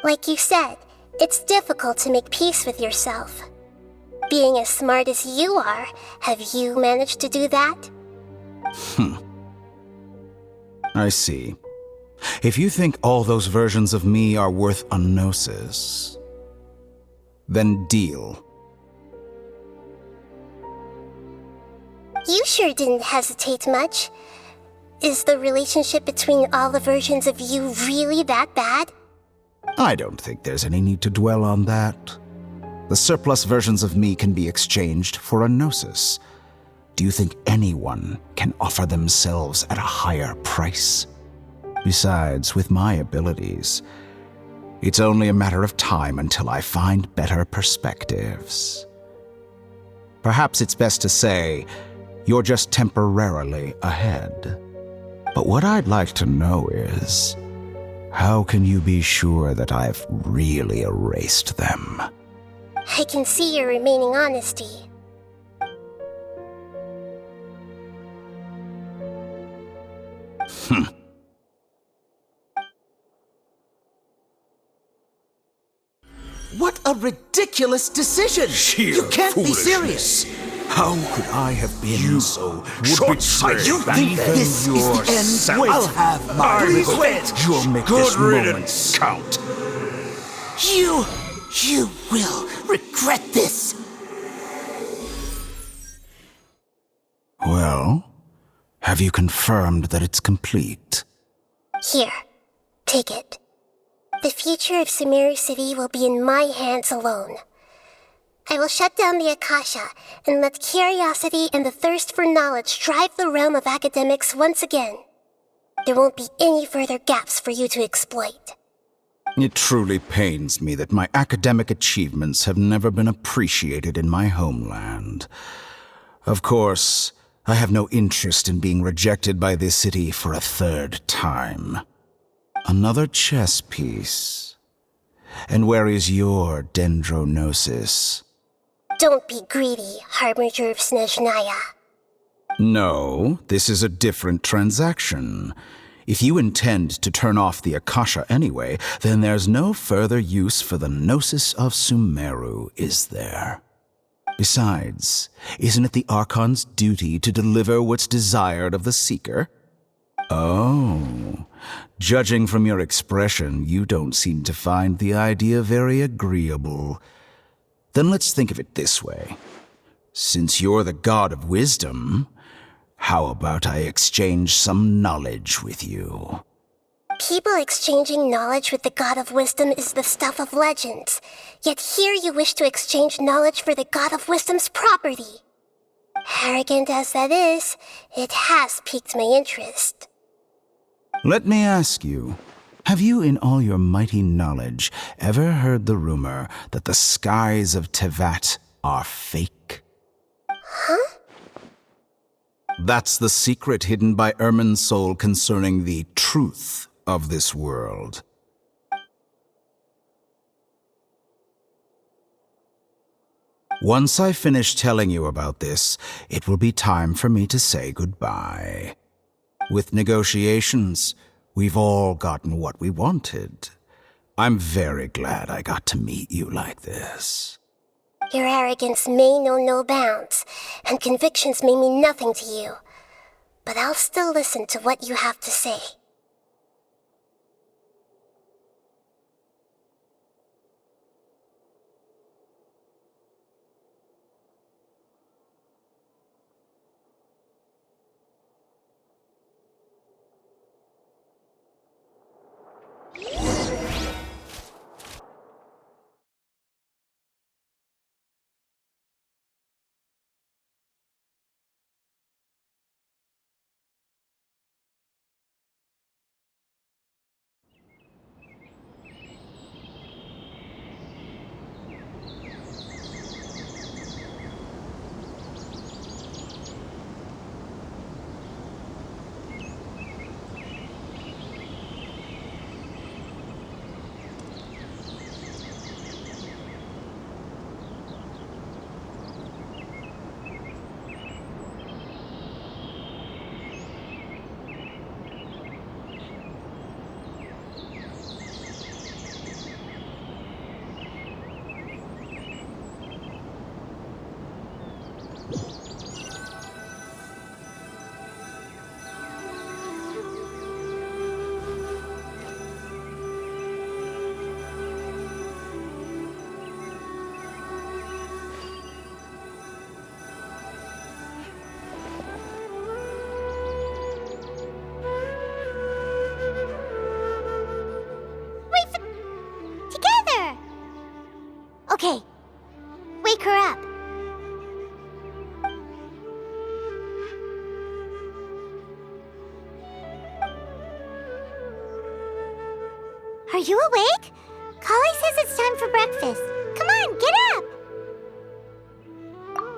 Like you said, it's difficult to make peace with yourself. Being as smart as you are, have you managed to do that? I see. If you think all those versions of me are worth a gnosis, then deal. You sure didn't hesitate much. Is the relationship between all the versions of you really that bad? I don't think there's any need to dwell on that. The surplus versions of me can be exchanged for a gnosis. Do you think anyone can offer themselves at a higher price? Besides, with my abilities, it's only a matter of time until I find better perspectives. Perhaps it's best to say, you're just temporarily ahead. But what I'd like to know is, how can you be sure that I've really erased them? I can see your remaining honesty. What a ridiculous decision! Sheer You can't be foolishness. serious! How could I have been so short-sighted? You think this is the end? I'll have my revenge! You'll make this moment count. You will regret this! Well, have you confirmed that it's complete? Here, take it. The future of Sumeru City will be in my hands alone. I will shut down the Akasha and let curiosity and the thirst for knowledge drive the realm of academics once again. There won't be any further gaps for you to exploit. It truly pains me that my academic achievements have never been appreciated in my homeland. Of course, I have no interest in being rejected by this city for a third time. Another chess piece. And where is your dendronosis? Don't be greedy, Harbinger of Snezhnaya. No, this is a different transaction. If you intend to turn off the Akasha anyway, then there's no further use for the Gnosis of Sumeru, is there? Besides, isn't it the Archon's duty to deliver what's desired of the Seeker? Oh, judging from your expression, you don't seem to find the idea very agreeable. Then let's think of it this way. Since you're the god of wisdom, how about I exchange some knowledge with you? People exchanging knowledge with the God of Wisdom is the stuff of legends. Yet here you wish to exchange knowledge for the God of Wisdom's property. Arrogant as that is, it has piqued my interest. Let me ask you, have you in all your mighty knowledge ever heard the rumor that the skies of Tevat are fake? Huh? That's the secret hidden by Ermin's soul concerning the truth of this world. Once I finish telling you about this, it will be time for me to say goodbye. With negotiations, we've all gotten what we wanted. I'm very glad I got to meet you like this. Your arrogance may know no bounds, and convictions may mean nothing to you. But I'll still listen to what you have to say. Okay. Wake her up. Are you awake? Kali says it's time for breakfast. Come on, get up!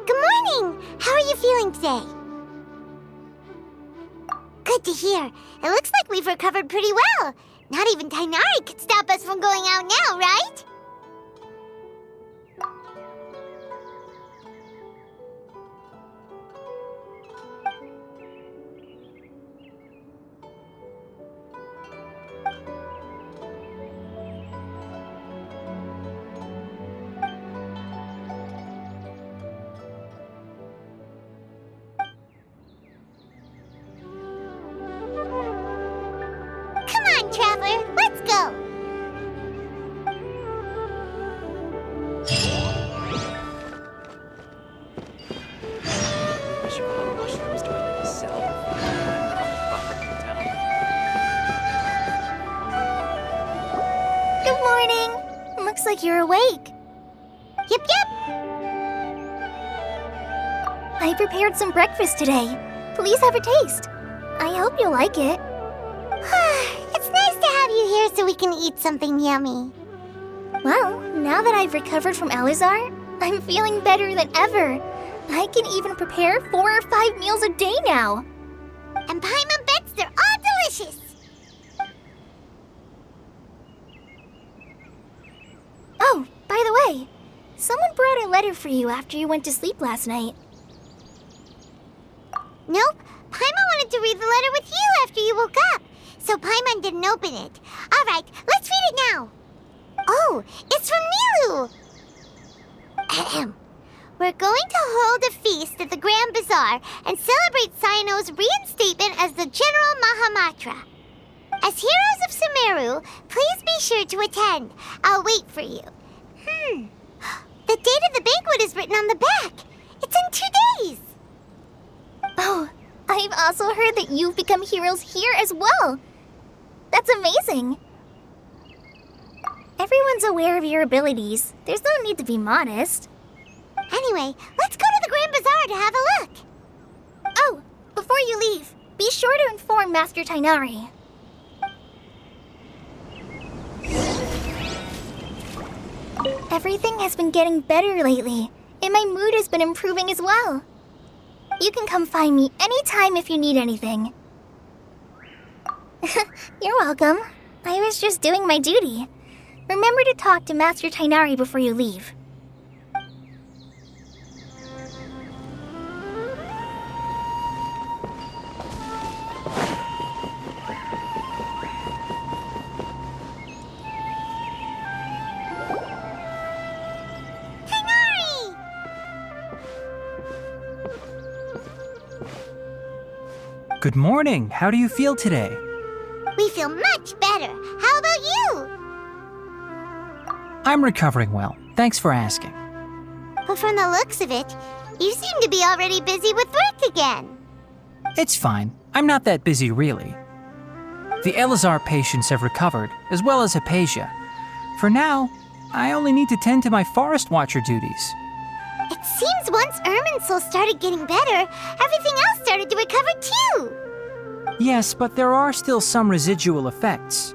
Good morning! How are you feeling today? Good to hear. It looks like we've recovered pretty well. Not even Tainari could stop us from going out now, right? Come on, Traveler, let's go! Good morning. Looks like you're awake. Yep. I prepared some breakfast today. Please have a taste. I hope you'll like it. It's nice to have you here so we can eat something yummy. Well, now that I've recovered from Elazar, I'm feeling better than ever. I can even prepare 4 or 5 meals a day now. And Paimon bets they're all delicious. Oh, by the way, someone brought a letter for you after you went to sleep last night. Nope, Paimon wanted to read the letter with you after you woke up, so Paimon didn't open it. All right, let's read it now. Oh, it's from Nilu. Ahem. We're going to hold a feast at the Grand Bazaar and celebrate Cyano's reinstatement as the General Mahamatra. As heroes of Sumeru, please be sure to attend. I'll wait for you. The date of the banquet is written on the back. It's in 2 days. Oh, I've also heard that you've become heroes here as well. That's amazing. Everyone's aware of your abilities. There's no need to be modest. Anyway, let's go to the Grand Bazaar to have a look. Oh, before you leave, be sure to inform Master Tainari. Everything has been getting better lately, and my mood has been improving as well. You can come find me anytime if you need anything. You're welcome. I was just doing my duty. Remember to talk to Master Tainari before you leave. Tainari! Good morning. How do you feel today? We feel much better. How about you? I'm recovering well. Thanks for asking. But from the looks of it, you seem to be already busy with work again. It's fine. I'm not that busy, really. The Elazar patients have recovered, as well as Hypatia. For now, I only need to tend to my Forest Watcher duties. It seems once Irminsul started getting better, everything else started to recover too. Yes, but there are still some residual effects.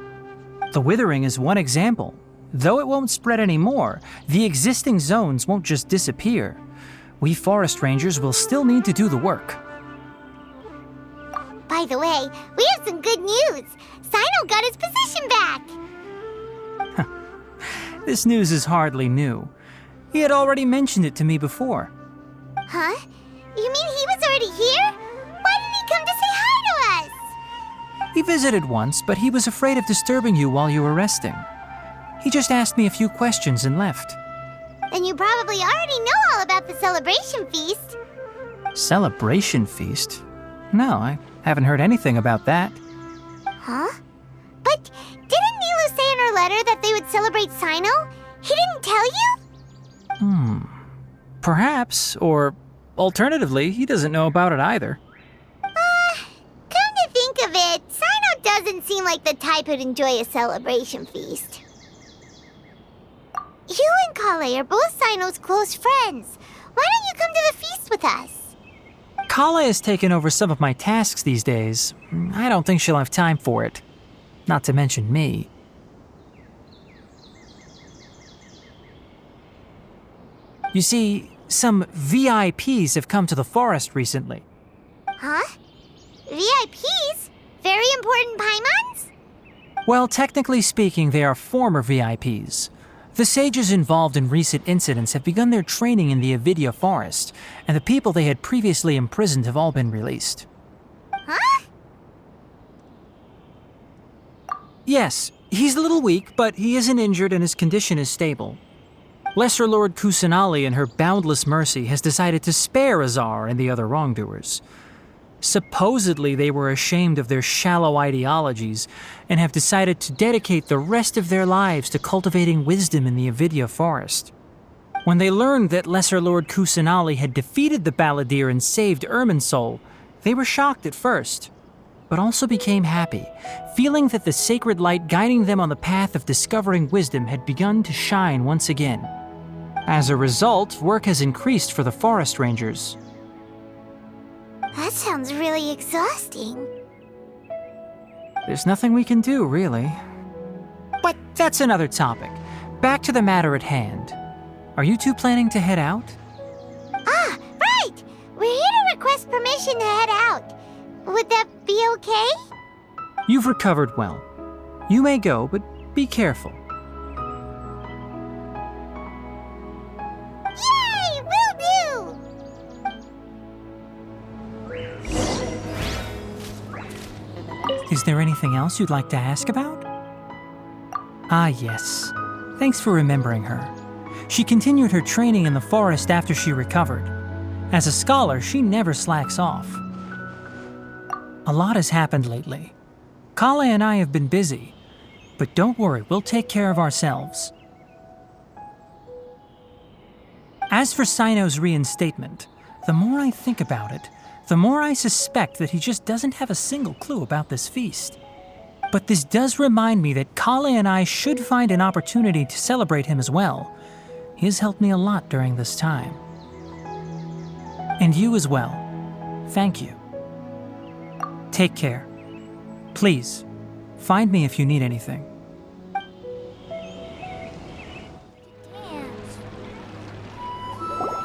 The withering is one example. Though it won't spread anymore, the existing zones won't just disappear. We forest rangers will still need to do the work. By the way, we have some good news. Cyno got his position back. This news is hardly new. He had already mentioned it to me before. Huh? You mean he was already here? Why didn't he come to say hi to us? He visited once, but he was afraid of disturbing you while you were resting. He just asked me a few questions and left. Then you probably already know all about the celebration feast. Celebration feast? No, I haven't heard anything about that. Huh? But didn't Nilu say in her letter that they would celebrate Cyno? He didn't tell you? Perhaps, or alternatively, he doesn't know about it either. Come to think of it, Cyno doesn't seem like the type who'd enjoy a celebration feast. You and Kale are both Sino's close friends. Why don't you come to the feast with us? Kala has taken over some of my tasks these days. I don't think she'll have time for it. Not to mention me. You see, some VIPs have come to the forest recently. Huh? VIPs? Very important Paimons? Well, technically speaking, they are former VIPs. The sages involved in recent incidents have begun their training in the Avidya forest, and the people they had previously imprisoned have all been released. Huh? Yes, he's a little weak, but he isn't injured and his condition is stable. Lesser Lord Kusanali, in her boundless mercy, has decided to spare Azar and the other wrongdoers. Supposedly, they were ashamed of their shallow ideologies and have decided to dedicate the rest of their lives to cultivating wisdom in the Avidya forest. When they learned that Lesser Lord Kusanali had defeated the Balladeer and saved Irminsul, they were shocked at first, but also became happy, feeling that the sacred light guiding them on the path of discovering wisdom had begun to shine once again. As a result, work has increased for the forest rangers. That sounds really exhausting. There's nothing we can do, really. But that's another topic. Back to the matter at hand. Are you two planning to head out? Ah, right! We're here to request permission to head out. Would that be okay? You've recovered well. You may go, but be careful. Yay! Will do! Is there anything else you'd like to ask about? Ah, yes. Thanks for remembering her. She continued her training in the forest after she recovered. As a scholar, she never slacks off. A lot has happened lately. Kale and I have been busy, but don't worry, we'll take care of ourselves. As for Sino's reinstatement, the more I think about it, the more I suspect that he just doesn't have a single clue about this feast. But this does remind me that Kale and I should find an opportunity to celebrate him as well. He has helped me a lot during this time. And you as well. Thank you. Take care. Please, find me if you need anything.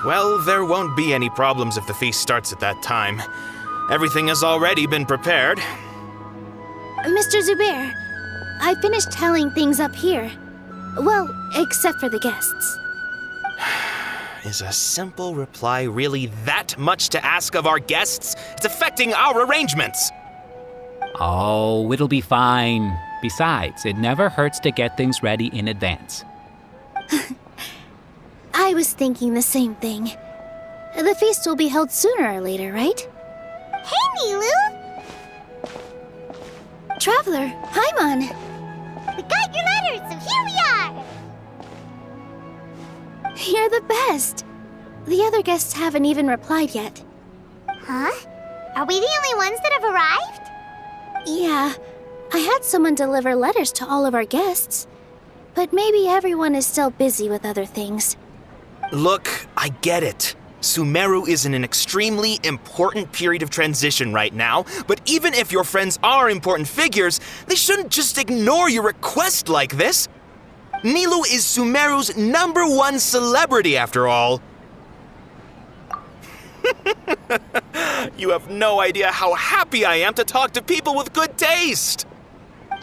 Well, there won't be any problems if the feast starts at that time. Everything has already been prepared. Mr. Zubair, I finished tallying things up here. Well, except for the guests. Is a simple reply really that much to ask of our guests? It's affecting our arrangements! Oh, it'll be fine. Besides, it never hurts to get things ready in advance. I was thinking the same thing. The feast will be held sooner or later, right? Hey, Nilu! Traveler, Paimon! We got your letters, so here we are! You're the best! The other guests haven't even replied yet. Huh? Are we the only ones that have arrived? Yeah, I had someone deliver letters to all of our guests. But maybe everyone is still busy with other things. Look, I get it. Sumeru is in an extremely important period of transition right now, but even if your friends are important figures, they shouldn't just ignore your request like this. Nilu is Sumeru's #1 celebrity, after all. You have no idea how happy I am to talk to people with good taste.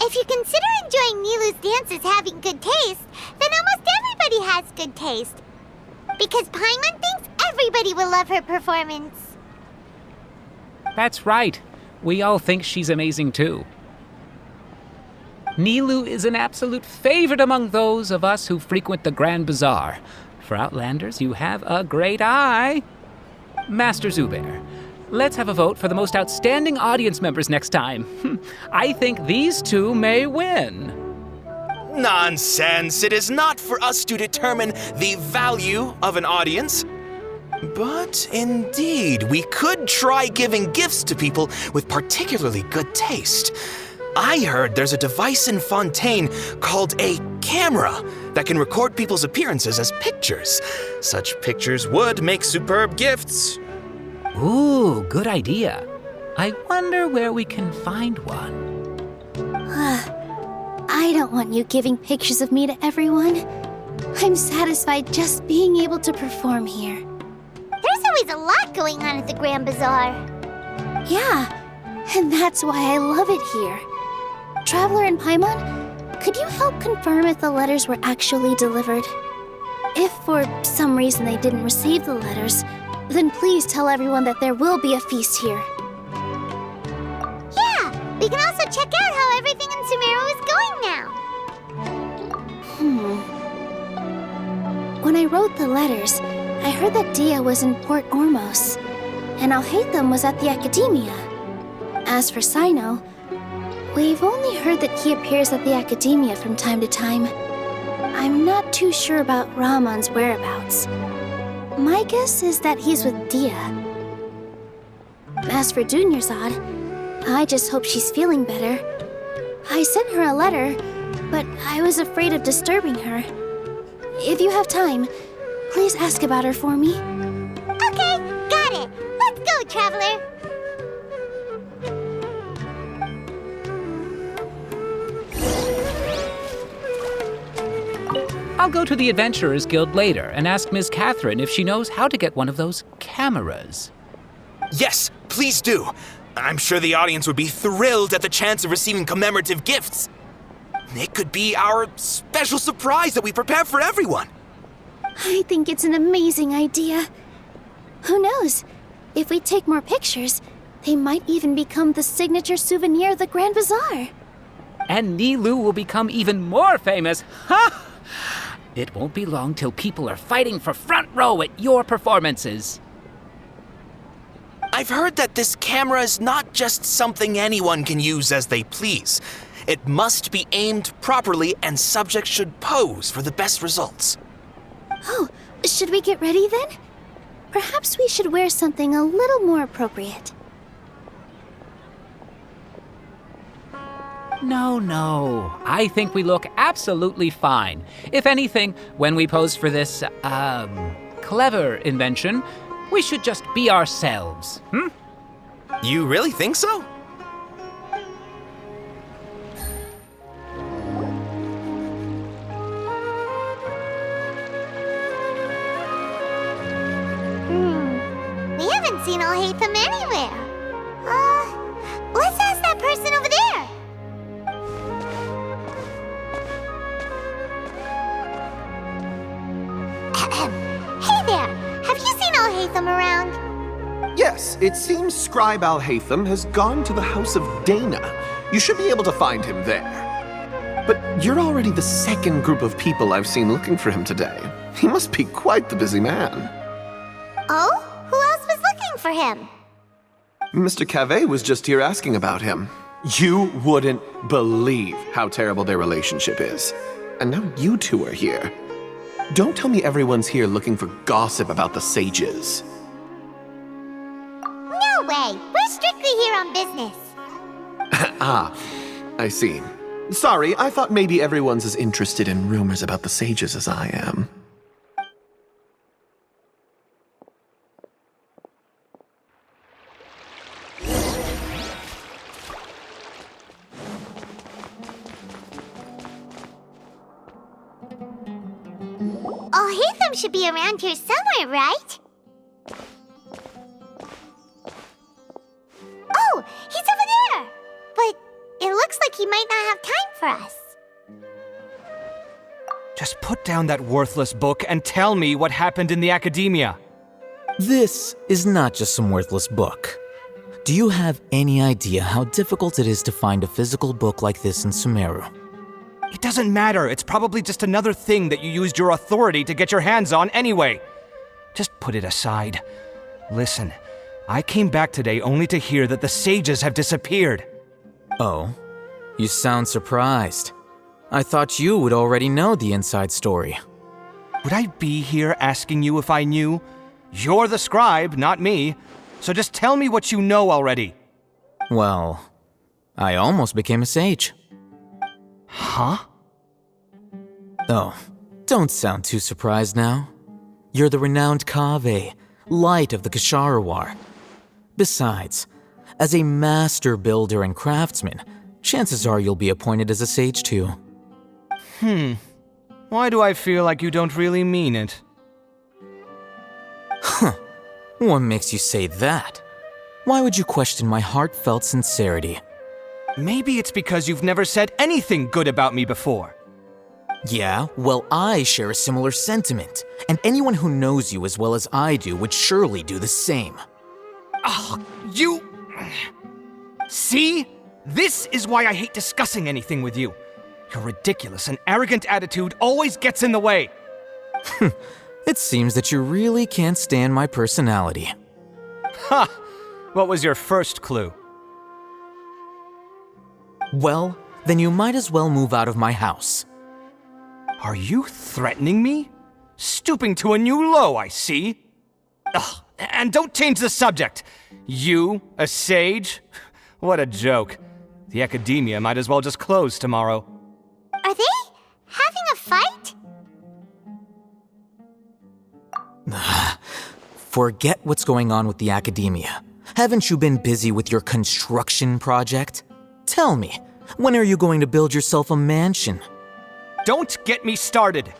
If you consider enjoying Nilu's dances having good taste, then almost everybody has good taste. Because Paimon thinks everybody will love her performance. That's right. We all think she's amazing too. Nilu is an absolute favorite among those of us who frequent the Grand Bazaar. For Outlanders, you have a great eye. Master Zubair, let's have a vote for the most outstanding audience members next time. I think these two may win. Nonsense! It is not for us to determine the value of an audience. But indeed, we could try giving gifts to people with particularly good taste. I heard there's a device in Fontaine called a camera that can record people's appearances as pictures. Such pictures would make superb gifts. Ooh, good idea. I wonder where we can find one. I don't want you giving pictures of me to everyone. I'm satisfied just being able to perform here. There's always a lot going on at the Grand Bazaar. Yeah, and that's why I love it here. Traveler and Paimon, could you help confirm if the letters were actually delivered? If for some reason they didn't receive the letters, then please tell everyone that there will be a feast here. Yeah, we can also check out how everything in Sumeru is going now. When I wrote the letters, I heard that Dia was in Port Ormos, and Alhaitham was at the Academia. As for Sino, we've only heard that he appears at the Academia from time to time. I'm not too sure about Ramon's whereabouts. My guess is that he's with Dia. As for Dunyarzad, I just hope she's feeling better. I sent her a letter, but I was afraid of disturbing her. If you have time, please ask about her for me. Okay, got it. Let's go, Traveler. I'll go to the Adventurers Guild later and ask Ms. Catherine if she knows how to get one of those cameras. Yes, please do. I'm sure the audience would be thrilled at the chance of receiving commemorative gifts. It could be our special surprise that we prepare for everyone. I think it's an amazing idea. Who knows? If we take more pictures, they might even become the signature souvenir of the Grand Bazaar. And Nilou will become even more famous. Ha! It won't be long till people are fighting for front row at your performances. I've heard that this camera is not just something anyone can use as they please. It must be aimed properly, and subjects should pose for the best results. Oh, should we get ready then? Perhaps we should wear something a little more appropriate. No. I think we look absolutely fine. If anything, when we pose for this, clever invention, we should just be ourselves, You really think so? We haven't seen Alhaitham anywhere. Let's ask that person over there. Hey there, have you seen Alhaitham around? Yes, it seems Scribe Alhaitham has gone to the House of Dana. You should be able to find him there. But you're already the second group of people I've seen looking for him today. He must be quite the busy man. Oh? Who else was looking for him? Mr. Cavey was just here asking about him. You wouldn't believe how terrible their relationship is. And now you two are here. Don't tell me everyone's here looking for gossip about the sages. No way! We're strictly here on business. I see. Sorry, I thought maybe everyone's as interested in rumors about the sages as I am. Alhaitham should be around here somewhere, right? Oh, he's over there! But it looks like he might not have time for us. Just put down that worthless book and tell me what happened in the Academia. This is not just some worthless book. Do you have any idea how difficult it is to find a physical book like this in Sumeru? It doesn't matter. It's probably just another thing that you used your authority to get your hands on anyway. Just put it aside. Listen, I came back today only to hear that the sages have disappeared. Oh, you sound surprised. I thought you would already know the inside story. Would I be here asking you if I knew? You're the scribe, not me. So just tell me what you know already. Well, I almost became a sage. Huh? Oh, Don't sound too surprised now. You're the renowned Kaveh, light of the Ksharawar. Besides, as a master builder and craftsman, chances are you'll be appointed as a sage too. Why do I feel like you don't really mean it? Huh. What makes you say that? Why would you question my heartfelt sincerity? Maybe it's because you've never said anything good about me before. Yeah, well, I share a similar sentiment, and anyone who knows you as well as I do would surely do the same. You... See? This is why I hate discussing anything with you. Your ridiculous and arrogant attitude always gets in the way. It seems that you really can't stand my personality. Ha! What was your first clue? Well, then you might as well move out of my house. Are you threatening me? Stooping to a new low, I see. Ugh, and don't change the subject. You, a sage? What a joke. The academia might as well just close tomorrow. Are they having a fight? Forget what's going on with the academia. Haven't you been busy with your construction project? Tell me, when are you going to build yourself a mansion? Don't get me started.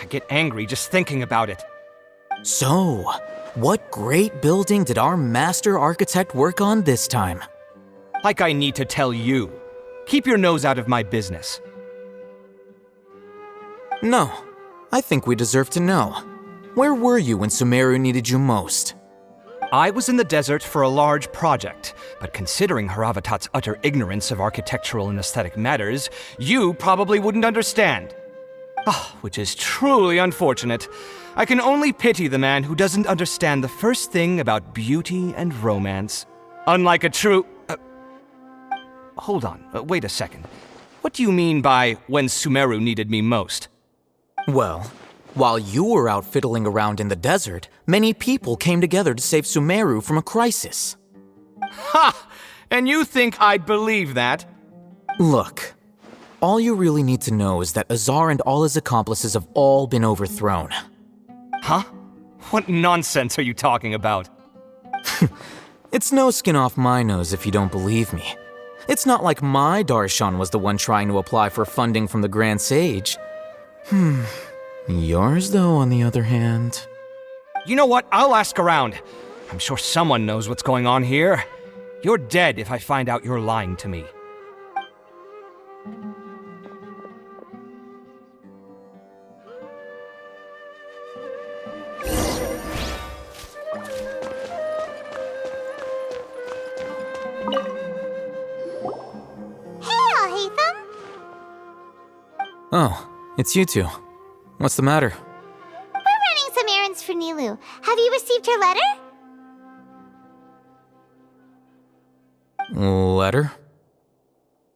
I get angry just thinking about it. So, what great building did our master architect work on this time? Like I need to tell you. Keep your nose out of my business. No, I think we deserve to know. Where were you when Sumeru needed you most? I was in the desert for a large project, but considering Haravatat's utter ignorance of architectural and aesthetic matters, you probably wouldn't understand. Which is truly unfortunate. I can only pity the man who doesn't understand the first thing about beauty and romance. Unlike a true... Hold on, wait a second. What do you mean by when Sumeru needed me most? Well, while you were out fiddling around in the desert, many people came together to save Sumeru from a crisis. Ha! And you think I'd believe that? Look, all you really need to know is that Azar and all his accomplices have all been overthrown. Huh? What nonsense are you talking about? It's no skin off my nose if you don't believe me. It's not like my Darshan was the one trying to apply for funding from the Grand Sage. Yours, though, on the other hand... You know what? I'll ask around. I'm sure someone knows what's going on here. You're dead if I find out you're lying to me. Oh, it's you two. What's the matter? We're running some errands for Nilu. Have you received her letter? Letter?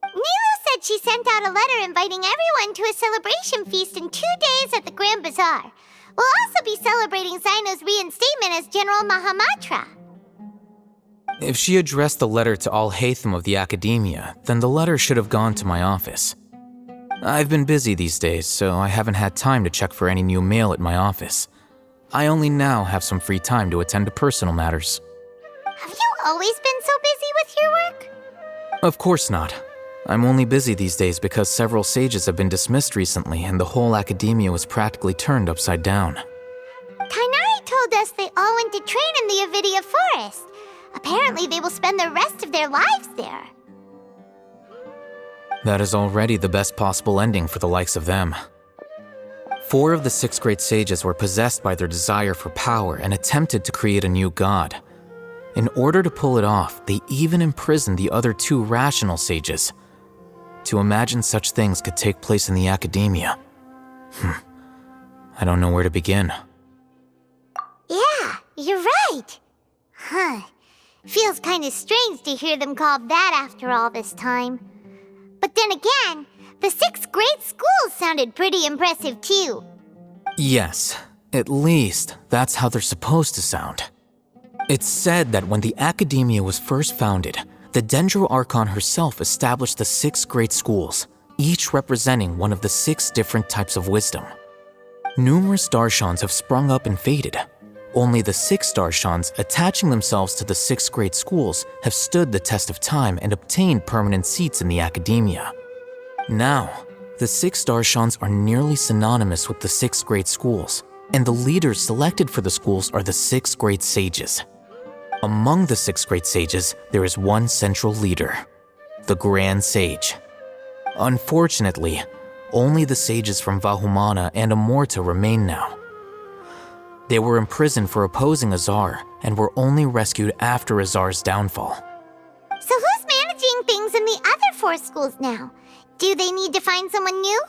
Nilu said she sent out a letter inviting everyone to a celebration feast in 2 days at the Grand Bazaar. We'll also be celebrating Zaino's reinstatement as General Mahamatra. If she addressed the letter to all Hatham of the Academia, then the letter should have gone to my office. I've been busy these days, so I haven't had time to check for any new mail at my office. I only now have some free time to attend to personal matters. Have you always been so busy with your work? Of course not. I'm only busy these days because several sages have been dismissed recently and the whole academia was practically turned upside down. Kainari told us they all went to train in the Avidia Forest. Apparently they will spend the rest of their lives there. That is already the best possible ending for the likes of them. 4 of the 6 great sages were possessed by their desire for power and attempted to create a new god. In order to pull it off, they even imprisoned the other 2 rational sages. To imagine such things could take place in the academia. I don't know where to begin. Yeah, you're right. Feels kind of strange to hear them called that after all this time. But then again, the 6 great schools sounded pretty impressive too. Yes, at least that's how they're supposed to sound. It's said that when the academia was first founded, the Dendro Archon herself established the 6 great schools, each representing one of the 6 different types of wisdom. Numerous Darshans have sprung up and faded. Only the 6 Darshans attaching themselves to the 6th grade schools have stood the test of time and obtained permanent seats in the academia. Now, the 6 Darshans are nearly synonymous with the 6th grade schools, and the leaders selected for the schools are the 6th grade sages. Among the 6th grade sages, there is one central leader, the Grand Sage. Unfortunately, only the sages from Vahumana and Amorta remain now. They were imprisoned for opposing Azar and were only rescued after Azar's downfall. So who's managing things in the other 4 schools now? Do they need to find someone new?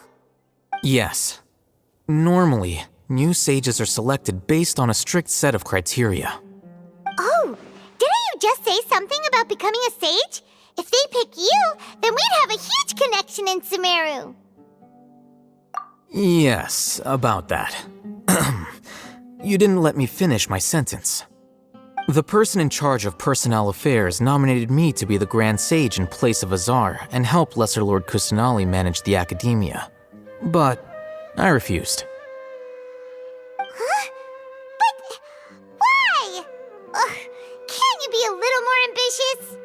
Yes. Normally, new sages are selected based on a strict set of criteria. Oh, didn't you just say something about becoming a sage? If they pick you, then we'd have a huge connection in Sumeru. Yes, about that. You didn't let me finish my sentence. The person in charge of personnel affairs nominated me to be the Grand Sage in place of Azar and help Lesser Lord Kusanali manage the academia. But I refused. Huh? But why? Can't you be a little more ambitious?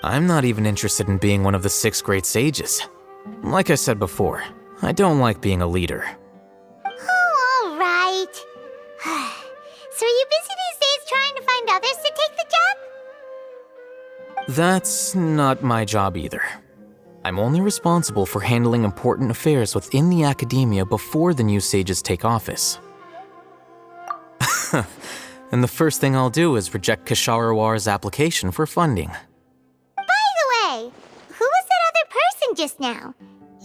I'm not even interested in being one of the 6th grade sages. Like I said before, I don't like being a leader. Oh, all right. So are you busy these days trying to find others to take the job? That's not my job either. I'm only responsible for handling important affairs within the academia before the new sages take office. And the first thing I'll do is reject Kasharawar's application for funding. By the way, who was that other person just now?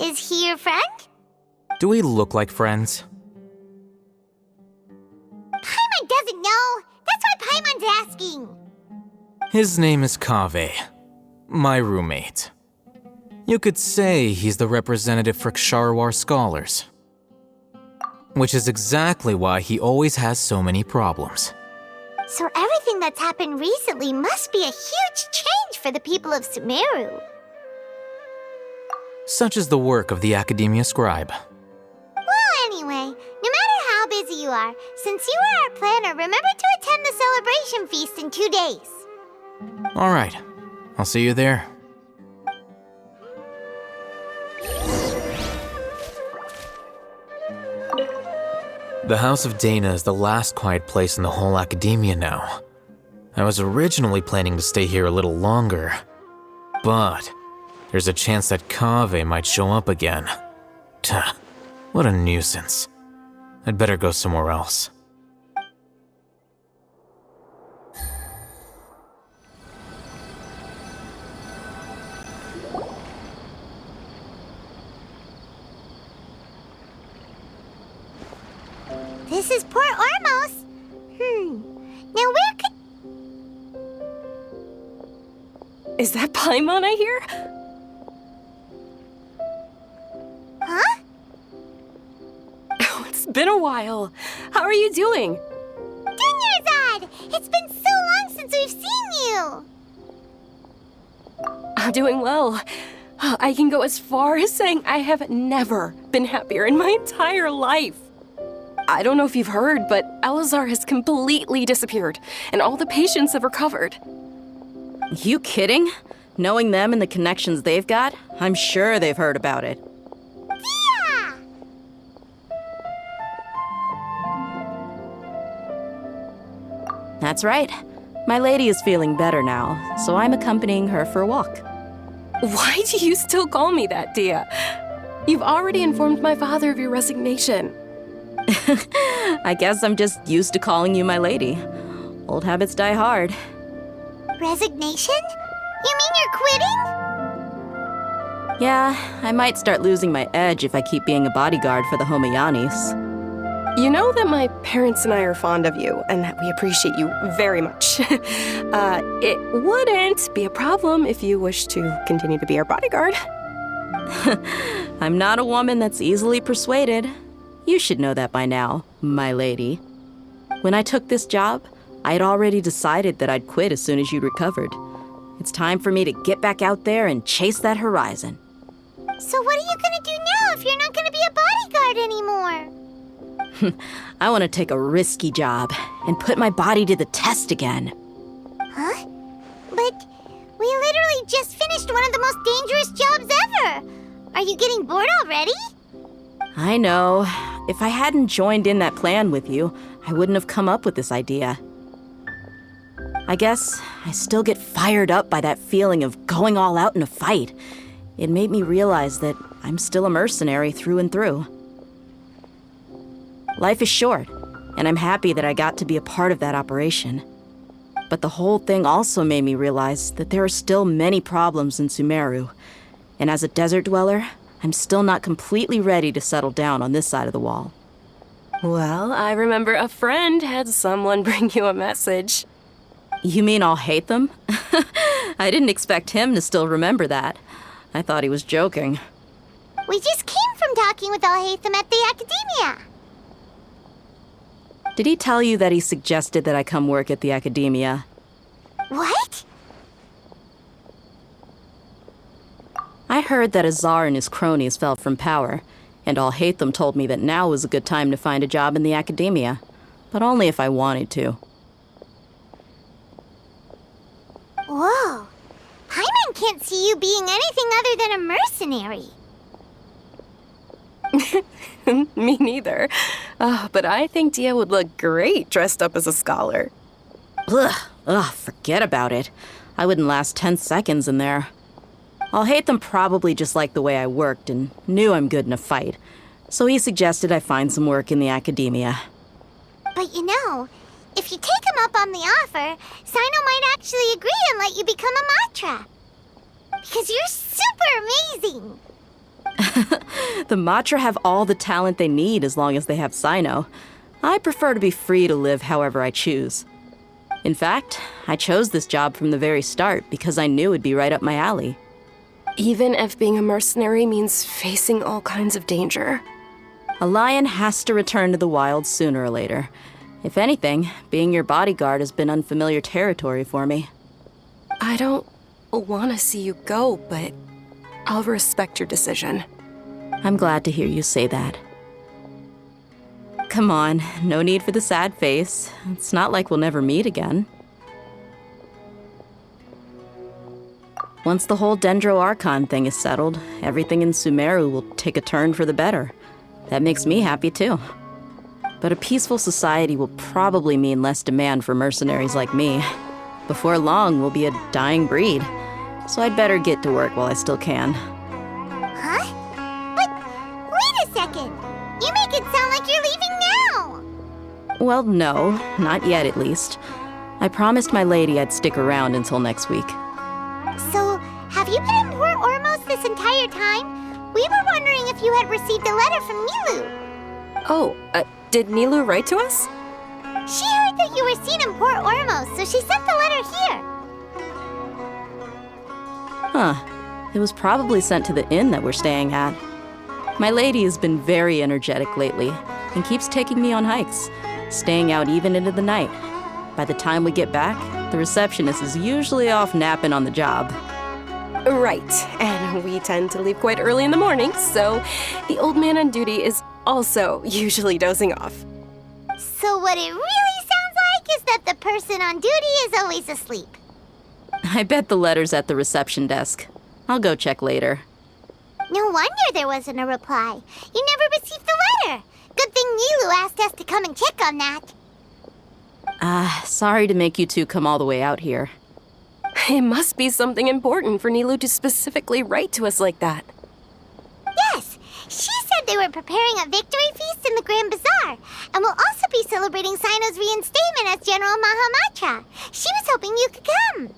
Is he your friend? Do we look like friends? Paimon doesn't know. That's why Paimon's asking. His name is Kaveh, my roommate. You could say he's the representative for Ksharawar scholars. Which is exactly why he always has so many problems. So everything that's happened recently must be a huge change for the people of Sumeru. Such is the work of the Academia Scribe. Well, anyway, no matter how busy you are, since you are our planner, remember to attend the celebration feast in 2 days. All right, I'll see you there. The House of Dana is the last quiet place in the whole academia now. I was originally planning to stay here a little longer, but there's a chance that Kaveh might show up again. Tuh, what a nuisance. I'd better go somewhere else. This is Port Ormos. Now where could... Is that Paimon I hear? Huh? Oh, it's been a while. How are you doing? Dunyarzad! It's been so long since we've seen you! I'm doing well. I can go as far as saying I have never been happier in my entire life. I don't know if you've heard, but Elazar has completely disappeared, and all the patients have recovered. You kidding? Knowing them and the connections they've got, I'm sure they've heard about it. Yeah! That's right. My lady is feeling better now, so I'm accompanying her for a walk. Why do you still call me that, Dia? You've already informed my father of your resignation. I guess I'm just used to calling you my lady. Old habits die hard. Resignation? You mean you're quitting? Yeah, I might start losing my edge if I keep being a bodyguard for the Homayanis. You know that my parents and I are fond of you, and that we appreciate you very much. It wouldn't be a problem if you wish to continue to be our bodyguard. I'm not a woman that's easily persuaded. You should know that by now, my lady. When I took this job, I had already decided that I'd quit as soon as you'd recovered. It's time for me to get back out there and chase that horizon. So what are you gonna do now if you're not gonna be a bodyguard anymore? I want to take a risky job and put my body to the test again. Huh? But we literally just finished one of the most dangerous jobs ever! Are you getting bored already? I know. If I hadn't joined in that plan with you, I wouldn't have come up with this idea. I guess I still get fired up by that feeling of going all out in a fight. It made me realize that I'm still a mercenary through and through. Life is short, and I'm happy that I got to be a part of that operation. But the whole thing also made me realize that there are still many problems in Sumeru, and as a desert dweller, I'm still not completely ready to settle down on this side of the wall. Well, I remember a friend had someone bring you a message. You mean I'll hate them? I didn't expect him to still remember that. I thought he was joking. We just came from talking with Alhaitham at the Academia. Did he tell you that he suggested that I come work at the Academia? What? I heard that Azar and his cronies fell from power, and Alhaitham told me that now was a good time to find a job in the Academia, but only if I wanted to. Whoa. Paimon can't see you being anything other than a mercenary. Me neither. But I think Dia would look great dressed up as a scholar. Ugh, forget about it. I wouldn't last 10 seconds in there. Alhaitham probably just liked the way I worked and knew I'm good in a fight, so he suggested I find some work in the Academia. But you know, if you take him up on the offer, Sino might actually agree and let you become a Matra. Because you're super amazing! The Matra have all the talent they need as long as they have Sino. I prefer to be free to live however I choose. In fact, I chose this job from the very start because I knew it'd be right up my alley. Even if being a mercenary means facing all kinds of danger. A lion has to return to the wild sooner or later. If anything, being your bodyguard has been unfamiliar territory for me. I don't want to see you go, but I'll respect your decision. I'm glad to hear you say that. Come on, no need for the sad face. It's not like we'll never meet again. Once the whole Dendro Archon thing is settled, everything in Sumeru will take a turn for the better. That makes me happy too. But a peaceful society will probably mean less demand for mercenaries like me. Before long, we'll be a dying breed. So I'd better get to work while I still can. Huh? But wait a second! You make it sound like you're leaving now! Well, no, not yet at least. I promised my lady I'd stick around until next week. So, have you been in Port Ormos this entire time? We were wondering if you had received a letter from Nilu. Oh, did Nilu write to us? She heard that you were seen in Port Ormos, so she sent the letter here. Huh. It was probably sent to the inn that we're staying at. My lady has been very energetic lately and keeps taking me on hikes, staying out even into the night. By the time we get back, the receptionist is usually off napping on the job. Right, and we tend to leave quite early in the morning, so the old man on duty is also usually dozing off. So what it really sounds like is that the person on duty is always asleep. I bet the letter's at the reception desk. I'll go check later. No wonder there wasn't a reply. You never received the letter. Good thing Nilu asked us to come and check on that. Sorry to make you two come all the way out here. It must be something important for Nilu to specifically write to us like that. Yes, she said they were preparing a victory feast in the Grand Bazaar, and will also be celebrating Sino's reinstatement as General Mahamatra. She was hoping you could come.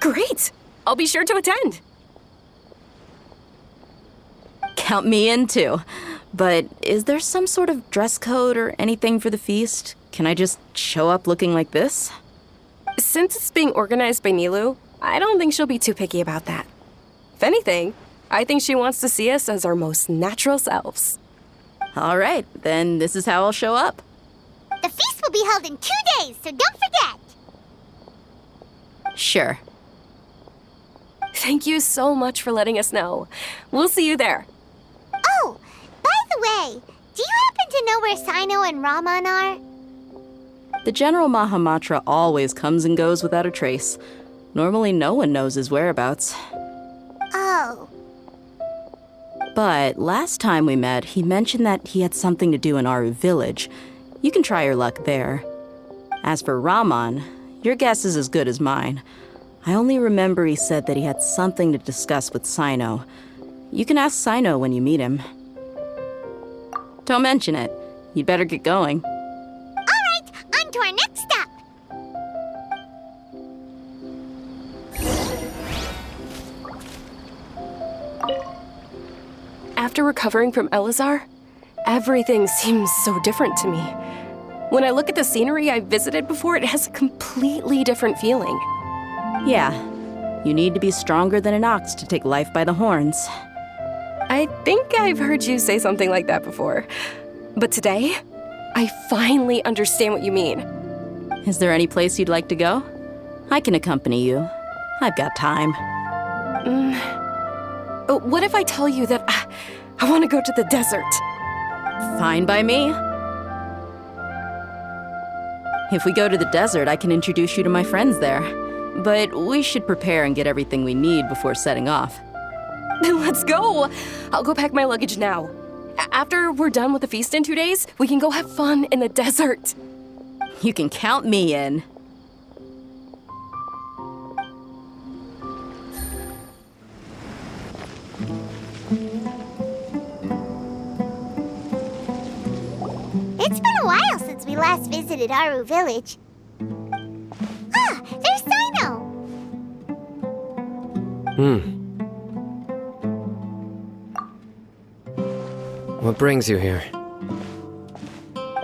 Great! I'll be sure to attend. Count me in too. But is there some sort of dress code or anything for the feast? Can I just show up looking like this? Since it's being organized by Nilu, I don't think she'll be too picky about that. If anything, I think she wants to see us as our most natural selves. All right, then this is how I'll show up. The feast will be held in 2 days, so don't forget. Sure. Thank you so much for letting us know. We'll see you there. Oh, by the way, Do you happen to know where Sino and Raman are? The General Mahamatra always comes and goes without a trace. Normally, no one knows his whereabouts. Oh. But last time we met, he mentioned that he had something to do in Aru Village. You can try your luck there. As for Raman, your guess is as good as mine. I only remember he said that he had something to discuss with Sino. You can ask Sino when you meet him. Don't mention it. You'd better get going. Alright, on to our next stop! After recovering from Elazar, everything seems so different to me. When I look at the scenery I visited before, it has a completely different feeling. Yeah, you need to be stronger than an ox to take life by the horns. I think I've heard you say something like that before. But today, I finally understand what you mean. Is there any place you'd like to go? I can accompany you. I've got time. What if I tell you that I want to go to the desert? Fine by me. If we go to the desert, I can introduce you to my friends there. But we should prepare and get everything we need before setting off. Let's go! I'll go pack my luggage now. After we're done with the feast in 2 days, we can go have fun in the desert. You can count me in. It's been a while since we last visited Aru Village. Ah, there's Sino! What brings you here?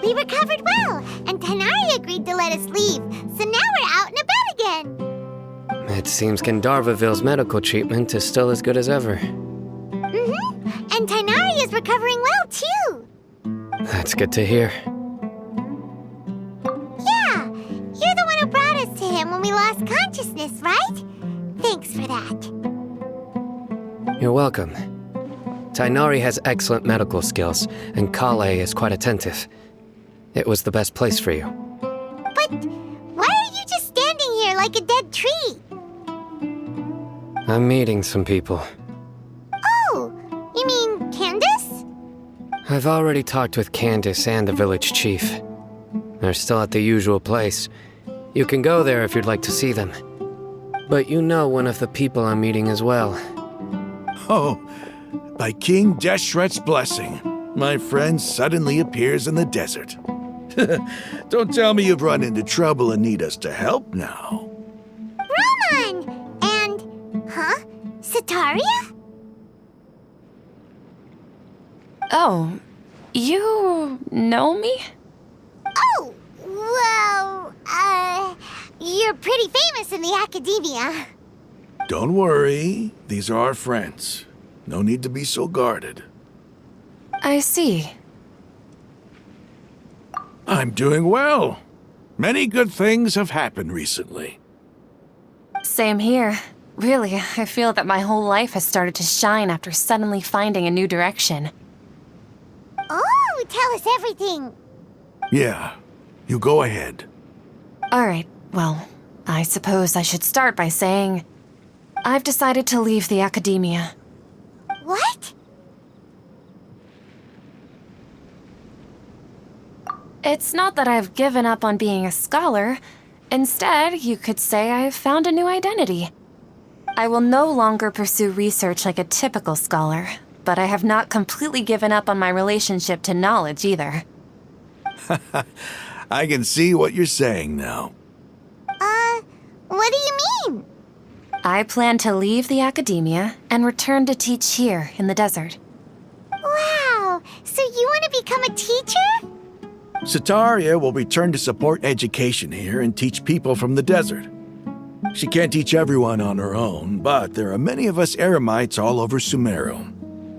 We recovered well, and Tanari agreed to let us leave, so now we're out and about again. It seems Gandharvaville's medical treatment is still as good as ever. And Tanari is recovering well, too. That's good to hear. Yeah, you're the one who brought us to him when we lost consciousness, right? Thanks for that. You're welcome. Tainari has excellent medical skills, and Kale is quite attentive. It was the best place for you. But why are you just standing here like a dead tree? I'm meeting some people. Oh, you mean Candace? I've already talked with Candace and the village chief. They're still at the usual place. You can go there if you'd like to see them. But you know one of the people I'm meeting as well. Oh, by King Deshret's blessing, my friend suddenly appears in the desert. Don't tell me you've run into trouble and need us to help now. Raman! And, Sataria? Oh, you know me? Oh, well, you're pretty famous in the academia. Don't worry, these are our friends. No need to be so guarded. I see. I'm doing well. Many good things have happened recently. Same here. Really, I feel that my whole life has started to shine after suddenly finding a new direction. Oh, tell us everything. Yeah, you go ahead. Alright, well, I suppose I should start by saying I've decided to leave the academia. What? It's not that I've given up on being a scholar. Instead, you could say I've found a new identity. I will no longer pursue research like a typical scholar, but I have not completely given up on my relationship to knowledge either. I can see what you're saying now. What do you mean? I plan to leave the academia and return to teach here in the desert. Wow, so you want to become a teacher? Sataria will return to support education here and teach people from the desert. She can't teach everyone on her own, but there are many of us Eremites all over Sumeru.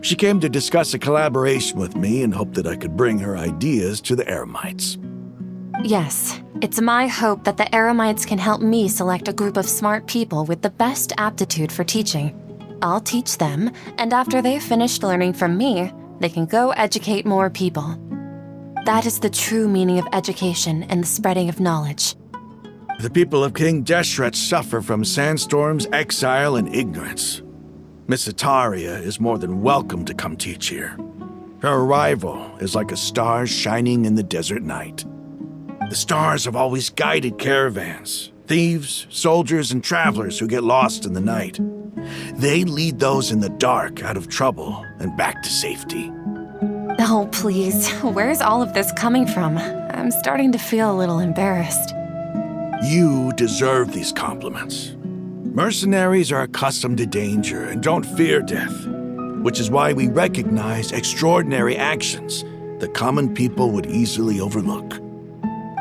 She came to discuss a collaboration with me and hoped that I could bring her ideas to the Eremites. Yes, it's my hope that the Eremites can help me select a group of smart people with the best aptitude for teaching. I'll teach them, and after they've finished learning from me, they can go educate more people. That is the true meaning of education and the spreading of knowledge. The people of King Deshret suffer from sandstorms, exile, and ignorance. Miss Itaria is more than welcome to come teach here. Her arrival is like a star shining in the desert night. The stars have always guided caravans, thieves, soldiers, and travelers who get lost in the night. They lead those in the dark out of trouble and back to safety. Oh, please. Where's all of this coming from? I'm starting to feel a little embarrassed. You deserve these compliments. Mercenaries are accustomed to danger and don't fear death, which is why we recognize extraordinary actions that common people would easily overlook.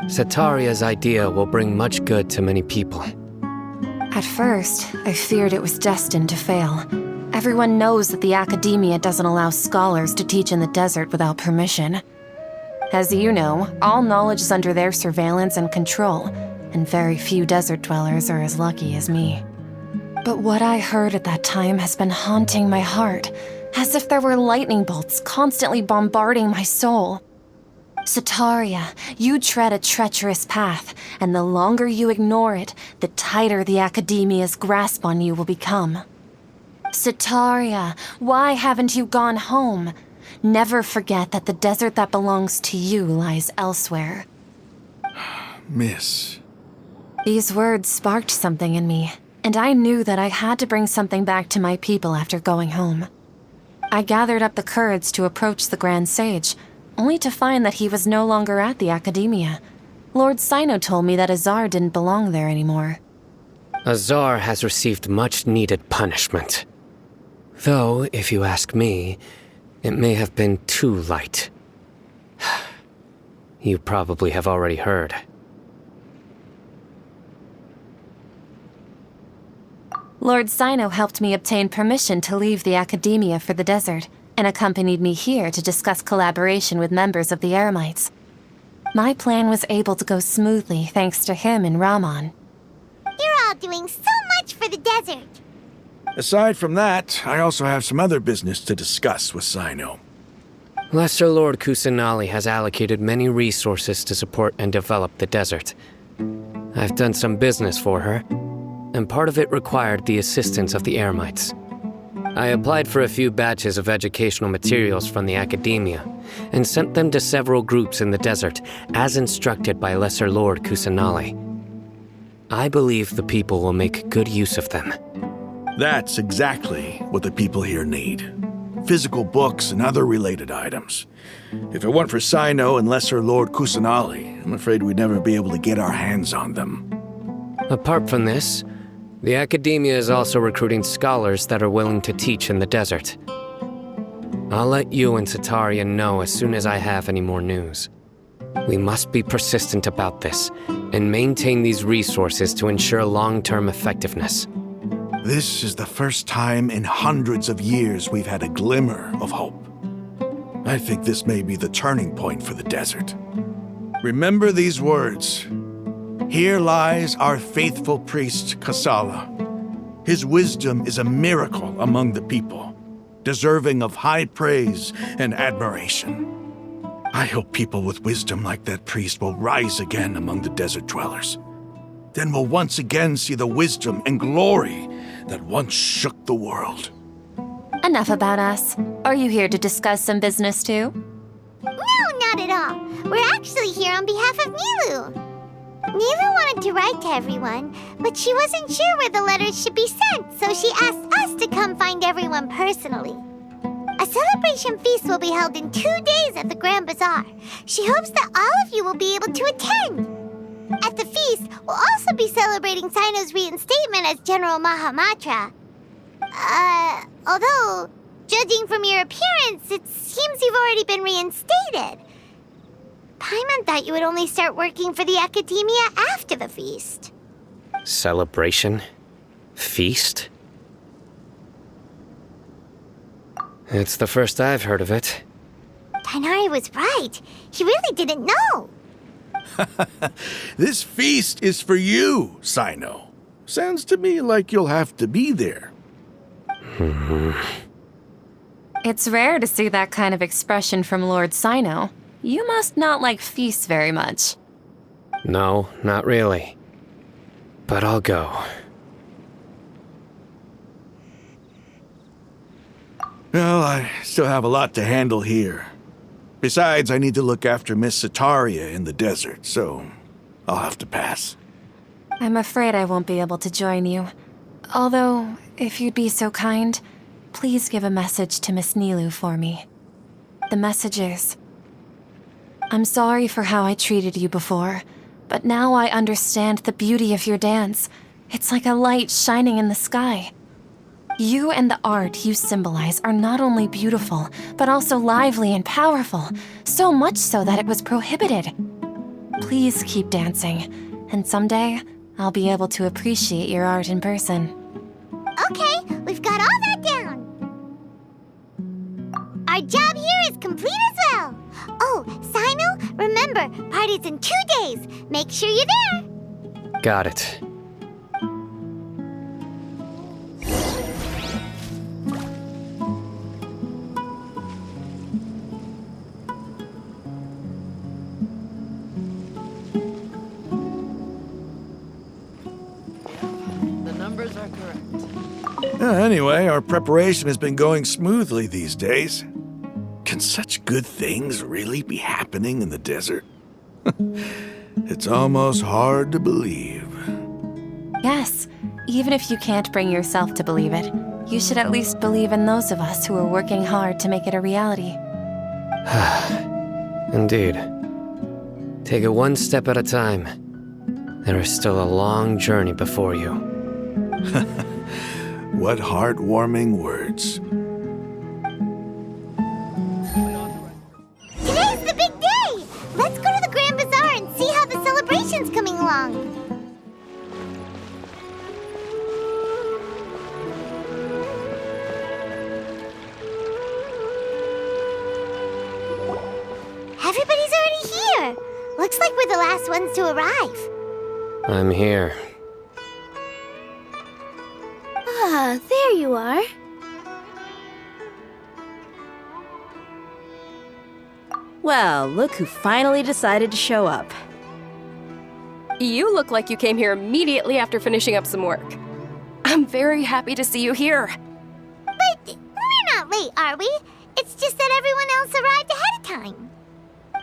Setaria's idea will bring much good to many people. At first, I feared it was destined to fail. Everyone knows that the Academia doesn't allow scholars to teach in the desert without permission. As you know, all knowledge is under their surveillance and control, and very few desert dwellers are as lucky as me. But what I heard at that time has been haunting my heart, as if there were lightning bolts constantly bombarding my soul. Setaria, you tread a treacherous path, and the longer you ignore it, the tighter the Academia's grasp on you will become. Setaria, why haven't you gone home? Never forget that the desert that belongs to you lies elsewhere. Miss. These words sparked something in me, and I knew that I had to bring something back to my people after going home. I gathered up the courage to approach the Grand Sage, only to find that he was no longer at the Academia. Lord Sino told me that Azar didn't belong there anymore. Azar has received much-needed punishment. Though, if you ask me, it may have been too light. You probably have already heard. Lord Sino helped me obtain permission to leave the Academia for the desert, and accompanied me here to discuss collaboration with members of the Eremites. My plan was able to go smoothly thanks to him and Rahman. You're all doing so much for the desert. Aside from that, I also have some other business to discuss with Sino. Lesser Lord Kusanali has allocated many resources to support and develop the desert. I've done some business for her, and part of it required the assistance of the Eremites. I applied for a few batches of educational materials from the Academia, and sent them to several groups in the desert, as instructed by Lesser Lord Kusanali. I believe the people will make good use of them. That's exactly what the people here need. Physical books and other related items. If it weren't for Sino and Lesser Lord Kusanali, I'm afraid we'd never be able to get our hands on them. Apart from this, the Academia is also recruiting scholars that are willing to teach in the desert. I'll let you and Setaria know as soon as I have any more news. We must be persistent about this, and maintain these resources to ensure long-term effectiveness. This is the first time in hundreds of years we've had a glimmer of hope. I think this may be the turning point for the desert. Remember these words. Here lies our faithful priest, Kasala. His wisdom is a miracle among the people, deserving of high praise and admiration. I hope people with wisdom like that priest will rise again among the desert dwellers. Then we'll once again see the wisdom and glory that once shook the world. Enough about us. Are you here to discuss some business too? No, not at all. We're actually here on behalf of Nilu. Nilu wanted to write to everyone, but she wasn't sure where the letters should be sent, so she asked us to come find everyone personally. A celebration feast will be held in 2 days at the Grand Bazaar. She hopes that all of you will be able to attend. At the feast, we'll also be celebrating Sino's reinstatement as General Mahamatra. Although, judging from your appearance, it seems you've already been reinstated. Paimon thought you would only start working for the Academia after the feast. Celebration? Feast? It's the first I've heard of it. Tighnari was right. He really didn't know. This feast is for you, Sino. Sounds to me like you'll have to be there. It's rare to see that kind of expression from Lord Sino. You must not like feasts very much. No, not really. But I'll go. Well, I still have a lot to handle here. Besides, I need to look after Miss Sataria in the desert, so I'll have to pass. I'm afraid I won't be able to join you. Although, if you'd be so kind, please give a message to Miss Nilu for me. The message is, I'm sorry for how I treated you before, but now I understand the beauty of your dance. It's like a light shining in the sky. You and the art you symbolize are not only beautiful, but also lively and powerful, so much so that it was prohibited. Please keep dancing, and someday I'll be able to appreciate your art in person. Okay, we've got all that down. Our job here is complete as well. Oh, Sino, remember, party's in 2 days. Make sure you're there. Got it. Anyway, our preparation has been going smoothly these days. Can such good things really be happening in the desert? It's almost hard to believe. Yes, even if you can't bring yourself to believe it, you should at least believe in those of us who are working hard to make it a reality. Indeed. Take it one step at a time. There is still a long journey before you. What heartwarming words. Today's the big day. Let's go to the Grand Bazaar and see how the celebration's coming along. Everybody's already here. Looks like we're the last ones to arrive. I'm here. Ah, there you are. Well, look who finally decided to show up. You look like you came here immediately after finishing up some work. I'm very happy to see you here. But we're not late, are we? It's just that everyone else arrived ahead of time.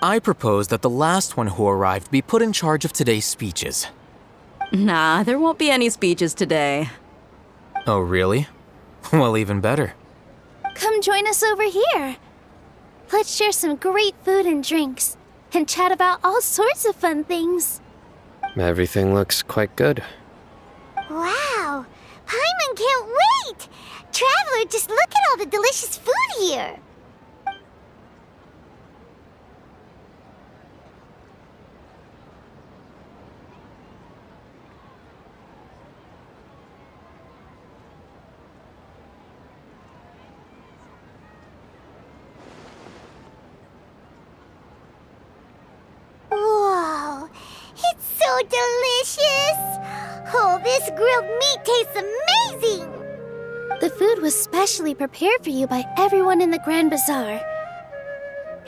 I propose that the last one who arrived be put in charge of today's speeches. Nah, there won't be any speeches today. Oh, really? Well, even better. Come join us over here. Let's share some great food and drinks, and chat about all sorts of fun things. Everything looks quite good. Wow, Paimon can't wait! Traveler, just look at all the delicious food here. Whoa, it's so delicious! Oh, this grilled meat tastes amazing! The food was specially prepared for you by everyone in the Grand Bazaar.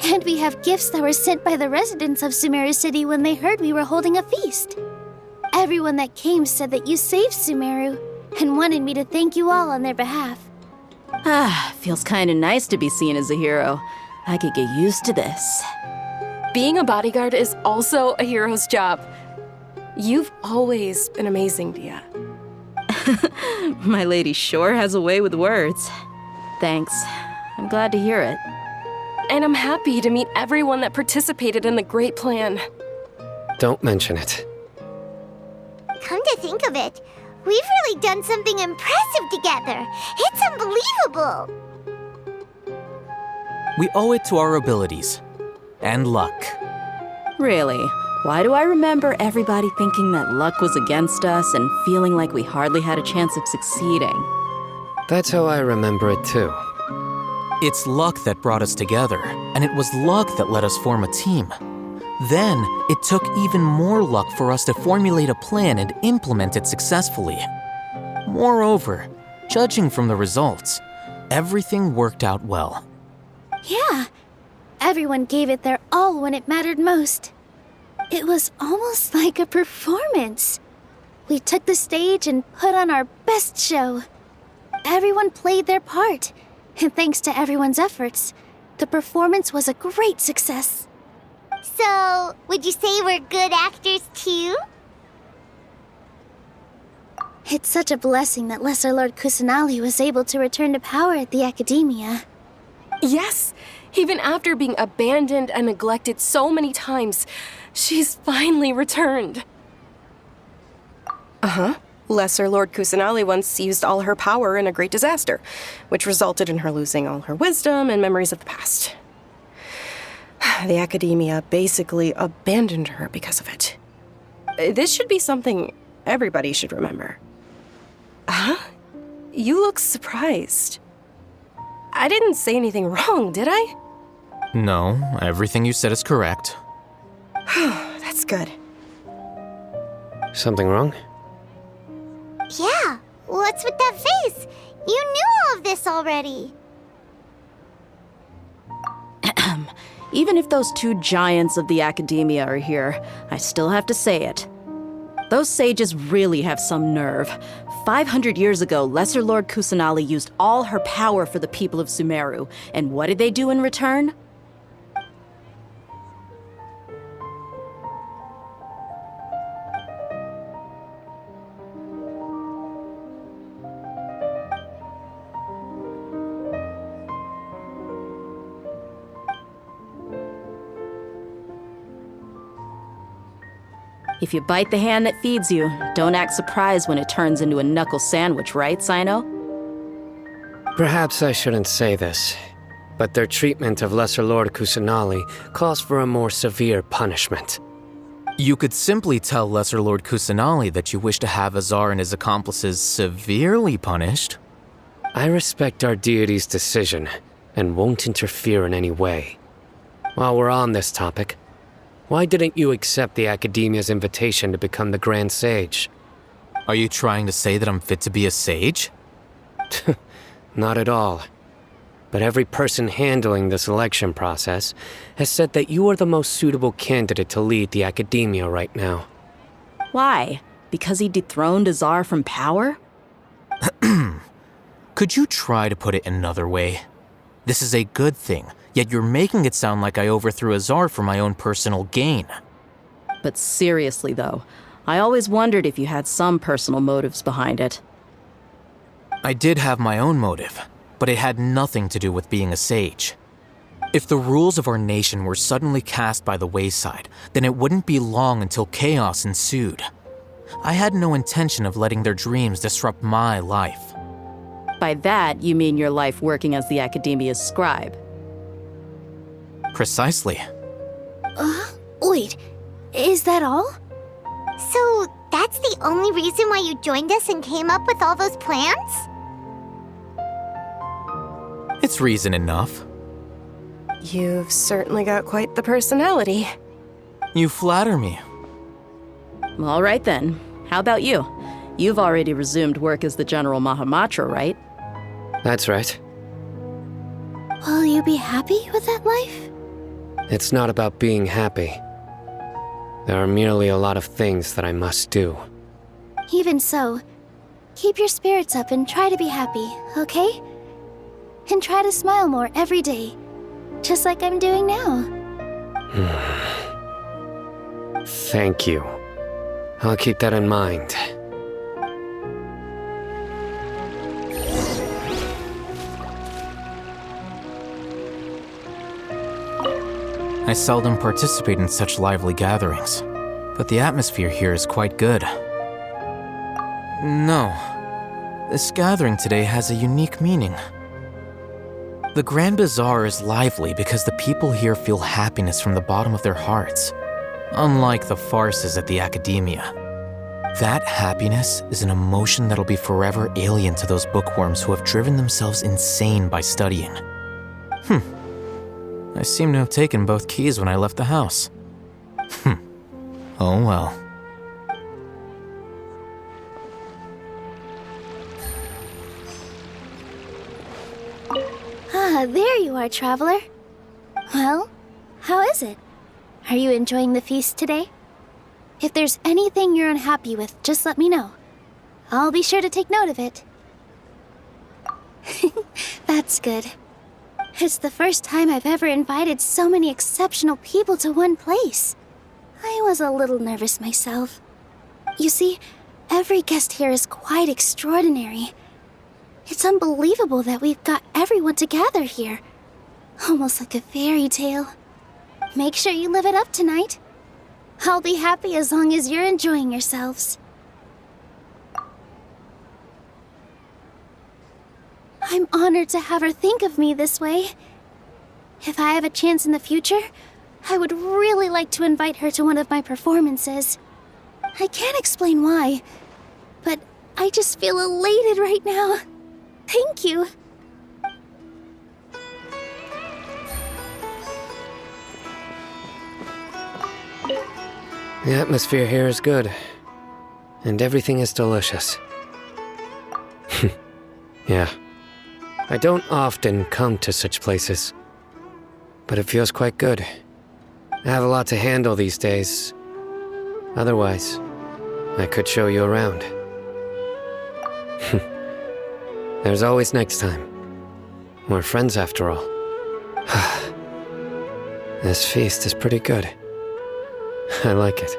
And we have gifts that were sent by the residents of Sumeru City when they heard we were holding a feast. Everyone that came said that you saved Sumeru and wanted me to thank you all on their behalf. Ah, feels kinda nice to be seen as a hero. I could get used to this. Being a bodyguard is also a hero's job. You've always been amazing, Dia. My lady sure has a way with words. Thanks. I'm glad to hear it. And I'm happy to meet everyone that participated in the great plan. Don't mention it. Come to think of it, we've really done something impressive together. It's unbelievable. We owe it to our abilities. And luck. Really? Why do I remember everybody thinking that luck was against us and feeling like we hardly had a chance of succeeding? That's how I remember it too. It's luck that brought us together, and it was luck that let us form a team. Then, it took even more luck for us to formulate a plan and implement it successfully. Moreover, judging from the results, everything worked out well. Yeah, everyone gave it their all when it mattered most. It was almost like a performance. We took the stage and put on our best show. Everyone played their part, and thanks to everyone's efforts, the performance was a great success. So, would you say we're good actors too? It's such a blessing that Lesser Lord Kusanali was able to return to power at the Academia. Yes, even after being abandoned and neglected so many times, she's finally returned. Lesser Lord Kusanali once used all her power in a great disaster, which resulted in her losing all her wisdom and memories of the past. The Academia basically abandoned her because of it. This should be something everybody should remember. You look surprised. I didn't say anything wrong, did I? No, everything you said is correct. That's good. Something wrong? Yeah, what's with that face? You knew all of this already. Even if those two giants of the Academia are here, I still have to say it. Those sages really have some nerve. 500 years ago, Lesser Lord Kusanali used all her power for the people of Sumeru, and what did they do in return? If you bite the hand that feeds you, don't act surprised when it turns into a knuckle sandwich, right, Sino? Perhaps I shouldn't say this, but their treatment of Lesser Lord Kusanali calls for a more severe punishment. You could simply tell Lesser Lord Kusanali that you wish to have Azar and his accomplices severely punished. I respect our deity's decision and won't interfere in any way. While we're on this topic, why didn't you accept the Academia's invitation to become the Grand Sage? Are you trying to say that I'm fit to be a sage? Not at all. But every person handling the selection process has said that you are the most suitable candidate to lead the Academia right now. Why? Because he dethroned Azar from power? Could you try to put it another way? This is a good thing, yet you're making it sound like I overthrew Azar for my own personal gain. But seriously, though, I always wondered if you had some personal motives behind it. I did have my own motive, but it had nothing to do with being a sage. If the rules of our nation were suddenly cast by the wayside, then it wouldn't be long until chaos ensued. I had no intention of letting their dreams disrupt my life. By that, you mean your life working as the Academia's scribe. Precisely. Wait, is that all? So, that's the only reason why you joined us and came up with all those plans? It's reason enough. You've certainly got quite the personality. You flatter me. All right then. How about you? You've already resumed work as the General Mahamatra, right? That's right. Will you be happy with that life? It's not about being happy. There are merely a lot of things that I must do. Even so, keep your spirits up and try to be happy, okay? And try to smile more every day, just like I'm doing now. Thank you. I'll keep that in mind. I seldom participate in such lively gatherings, but the atmosphere here is quite good. No, this gathering today has a unique meaning. The Grand Bazaar is lively because the people here feel happiness from the bottom of their hearts, unlike the farces at the Academia. That happiness is an emotion that'll be forever alien to those bookworms who have driven themselves insane by studying. I seem to have taken both keys when I left the house. Oh well. Ah, there you are, traveler. Well, how is it? Are you enjoying the feast today? If there's anything you're unhappy with, just let me know. I'll be sure to take note of it. That's good. It's the first time I've ever invited so many exceptional people to one place. I was a little nervous myself. You see, every guest here is quite extraordinary. It's unbelievable that we've got everyone together here. Almost like a fairy tale. Make sure you live it up tonight. I'll be happy as long as you're enjoying yourselves. I'm honored to have her think of me this way. If I have a chance in the future, I would really like to invite her to one of my performances. I can't explain why, but I just feel elated right now. Thank you. The atmosphere here is good, and everything is delicious. Yeah. I don't often come to such places, but it feels quite good. I have a lot to handle these days. Otherwise, I could show you around. There's always next time. We're friends after all. This feast is pretty good. I like it.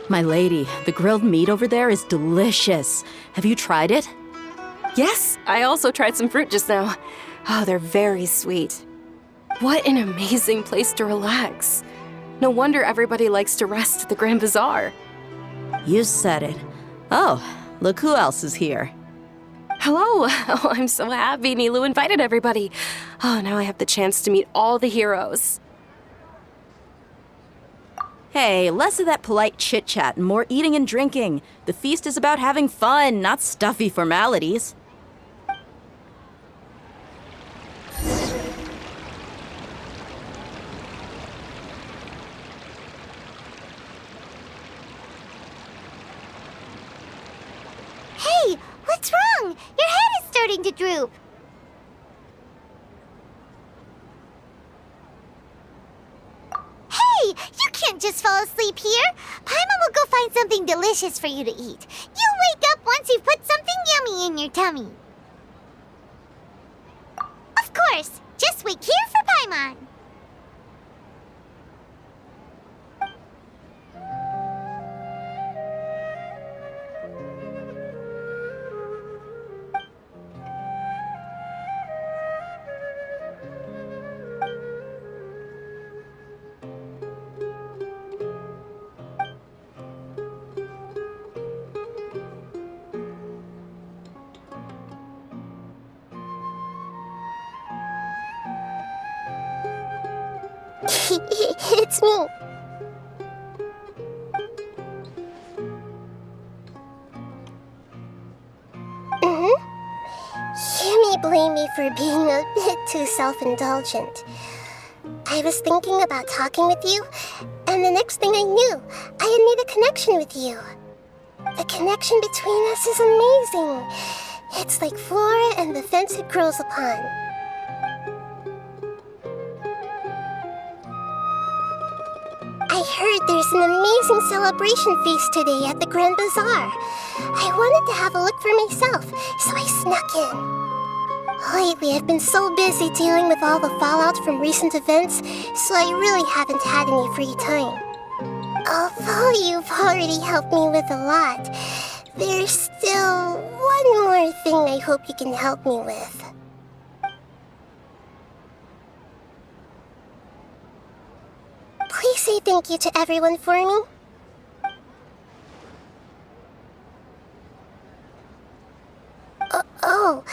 My lady, the grilled meat over there is delicious. Have you tried it? Yes, I also tried some fruit just now. Oh, they're very sweet. What an amazing place to relax. No wonder everybody likes to rest at the Grand Bazaar. You said it. Oh, look who else is here. Hello. Oh, I'm so happy Nilu invited everybody. Oh, now I have the chance to meet all the heroes. Hey, less of that polite chit-chat and more eating and drinking. The feast is about having fun, not stuffy formalities. Hey, what's wrong? Your head is starting to droop. Hey, you can't just fall asleep here. Paimon will go find something delicious for you to eat. You'll wake up once you've put something yummy in your tummy. Of course, just wait here for Paimon. It's me. You may blame me for being a bit too self-indulgent. I was thinking about talking with you, and the next thing I knew, I had made a connection with you. The connection between us is amazing. It's like flora and the fence it grows upon. I heard there's an amazing celebration feast today at the Grand Bazaar. I wanted to have a look for myself, so I snuck in. Lately, I've been so busy dealing with all the fallout from recent events, so I really haven't had any free time. Although you've already helped me with a lot, there's still one more thing I hope you can help me with. Please say thank you to everyone for me. Oh,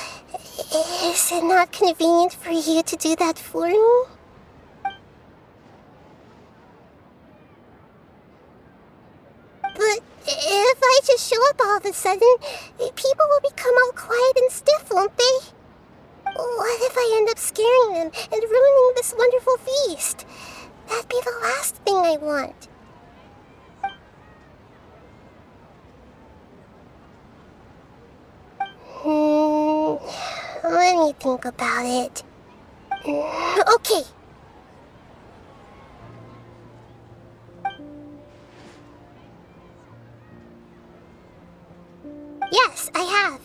is it not convenient for you to do that for me? But if I just show up all of a sudden, people will become all quiet and stiff, won't they? What if I end up scaring them and ruining this wonderful feast? That'd be the last thing I want. Let me think about it. Okay. Yes, I have.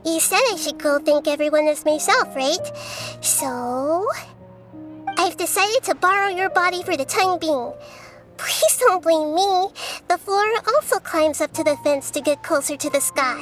You said I should go thank everyone as myself, right? So... I've decided to borrow your body for the time being. Please don't blame me. The flora also climbs up to the fence to get closer to the sky.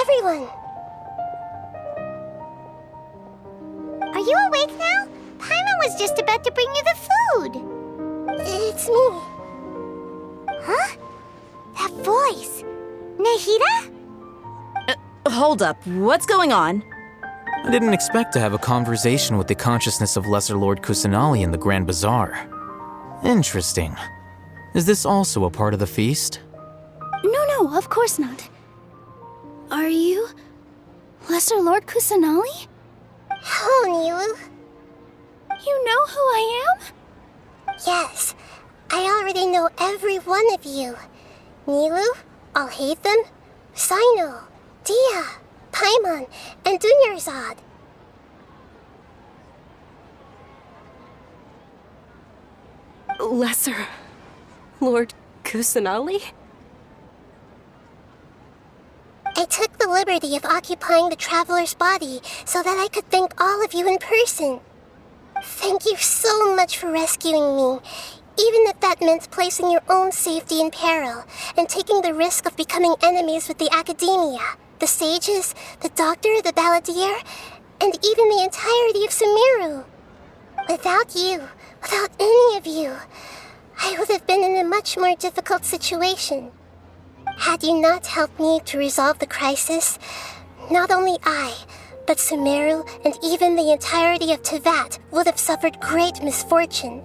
Everyone! Are you awake now? Paimon was just about to bring you the food. It's me. Huh? That voice. Nahida? Hold up, what's going on? I didn't expect to have a conversation with the consciousness of Lesser Lord Kusanali in the Grand Bazaar. Interesting. Is this also a part of the feast? No, of course not. Are you... Lesser Lord Kusanali? Hello, Nilu. You know who I am? Yes, I already know every one of you. Nilu, Alhaitham, Sino, Dia, Paimon, and Dunyarzad. Lesser Lord Kusanali? I took the liberty of occupying the traveler's body so that I could thank all of you in person. Thank you so much for rescuing me, even if that meant placing your own safety in peril and taking the risk of becoming enemies with the Academia, the sages, the doctor, the balladeer, and even the entirety of Sumeru. Without you, without any of you, I would have been in a much more difficult situation. Had you not helped me to resolve the crisis, not only I, but Sumeru and even the entirety of Tevat would have suffered great misfortune.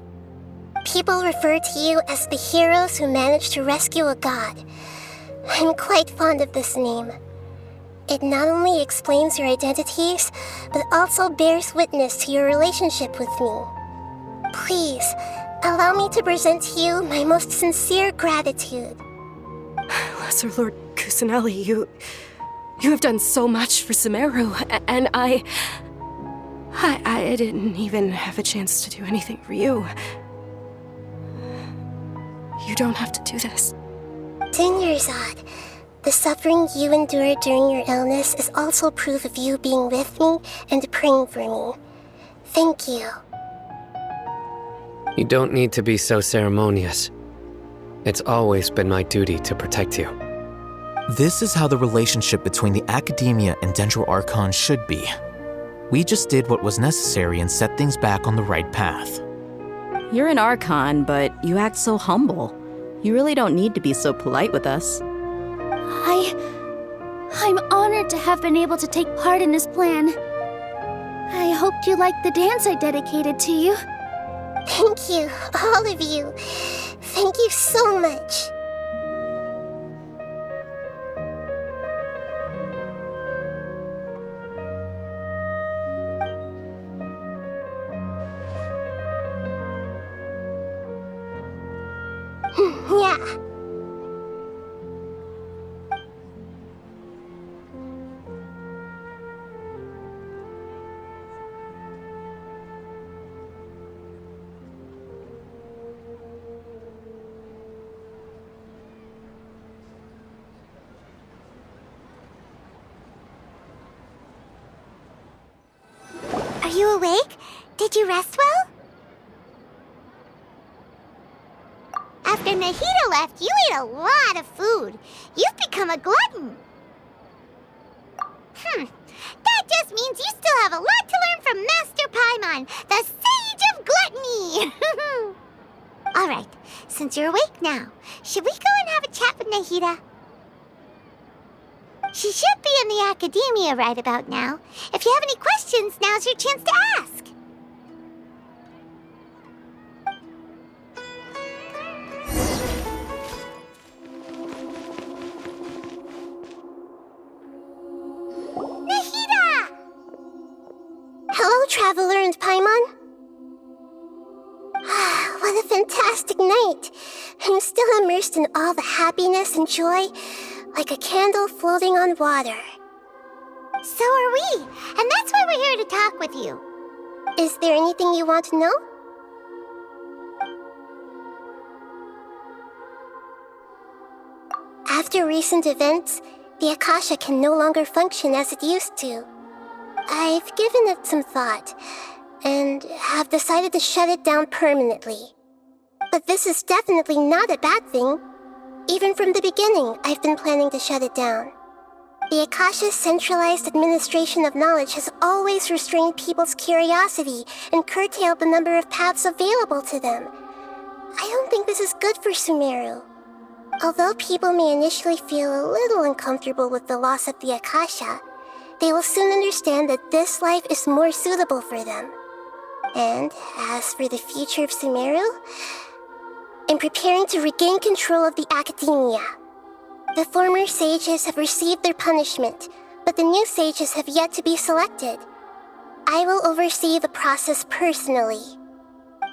People refer to you as the heroes who managed to rescue a god. I'm quite fond of this name. It not only explains your identities, but also bears witness to your relationship with me. Please, allow me to present to you my most sincere gratitude. Lesser Lord Kusanali, you have done so much for Sumeru, and I didn't even have a chance to do anything for you. You don't have to do this. Dunyarzad, the suffering you endured during your illness is also proof of you being with me and praying for me. Thank you. You don't need to be so ceremonious. It's always been my duty to protect you. This is how the relationship between the Academia and Dendro Archon should be. We just did what was necessary and set things back on the right path. You're an Archon, but you act so humble. You really don't need to be so polite with us. I'm honored to have been able to take part in this plan. I hoped you liked the dance I dedicated to you. Thank you, all of you. Thank you so much. Yeah. Are you awake? Did you rest well? After Nahida left, you ate a lot of food. You've become a glutton. That just means you still have a lot to learn from Master Paimon, the Sage of Gluttony. All right, since you're awake now, should we go and have a chat with Nahida? She should be in the Academia right about now. If you have any questions, now's your chance to ask. Nahida! Hello, Traveler and Paimon. What a fantastic night. I'm still immersed in all the happiness and joy, like a candle floating on water. So are we, and that's why we're here to talk with you. Is there anything you want to know? After recent events, the Akasha can no longer function as it used to. I've given it some thought, and have decided to shut it down permanently. But this is definitely not a bad thing. Even from the beginning, I've been planning to shut it down. The Akasha's centralized administration of knowledge has always restrained people's curiosity and curtailed the number of paths available to them. I don't think this is good for Sumeru. Although people may initially feel a little uncomfortable with the loss of the Akasha, they will soon understand that this life is more suitable for them. And as for the future of Sumeru, I'm preparing to regain control of the academia. The former sages have received their punishment, but the new sages have yet to be selected. I will oversee the process personally.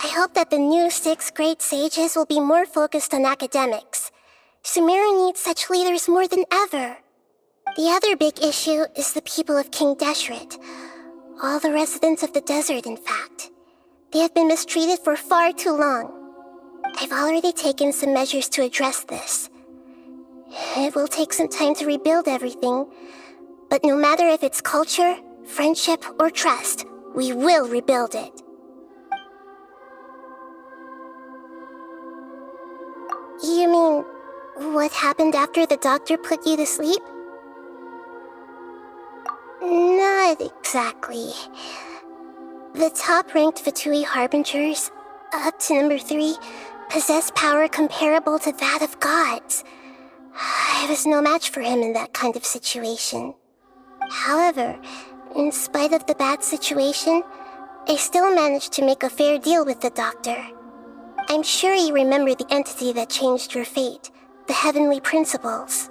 I hope that the new 6th grade sages will be more focused on academics. Sumeru needs such leaders more than ever. The other big issue is the people of King Deshret. All the residents of the desert, in fact. They have been mistreated for far too long. I've already taken some measures to address this. It will take some time to rebuild everything, but no matter if it's culture, friendship, or trust, we will rebuild it. You mean, what happened after the doctor put you to sleep? Not exactly. The top-ranked Fatui Harbingers, up to number 3, possess power comparable to that of gods. I was no match for him in that kind of situation. However, in spite of the bad situation, I still managed to make a fair deal with the doctor. I'm sure you remember the entity that changed your fate, the Heavenly Principles.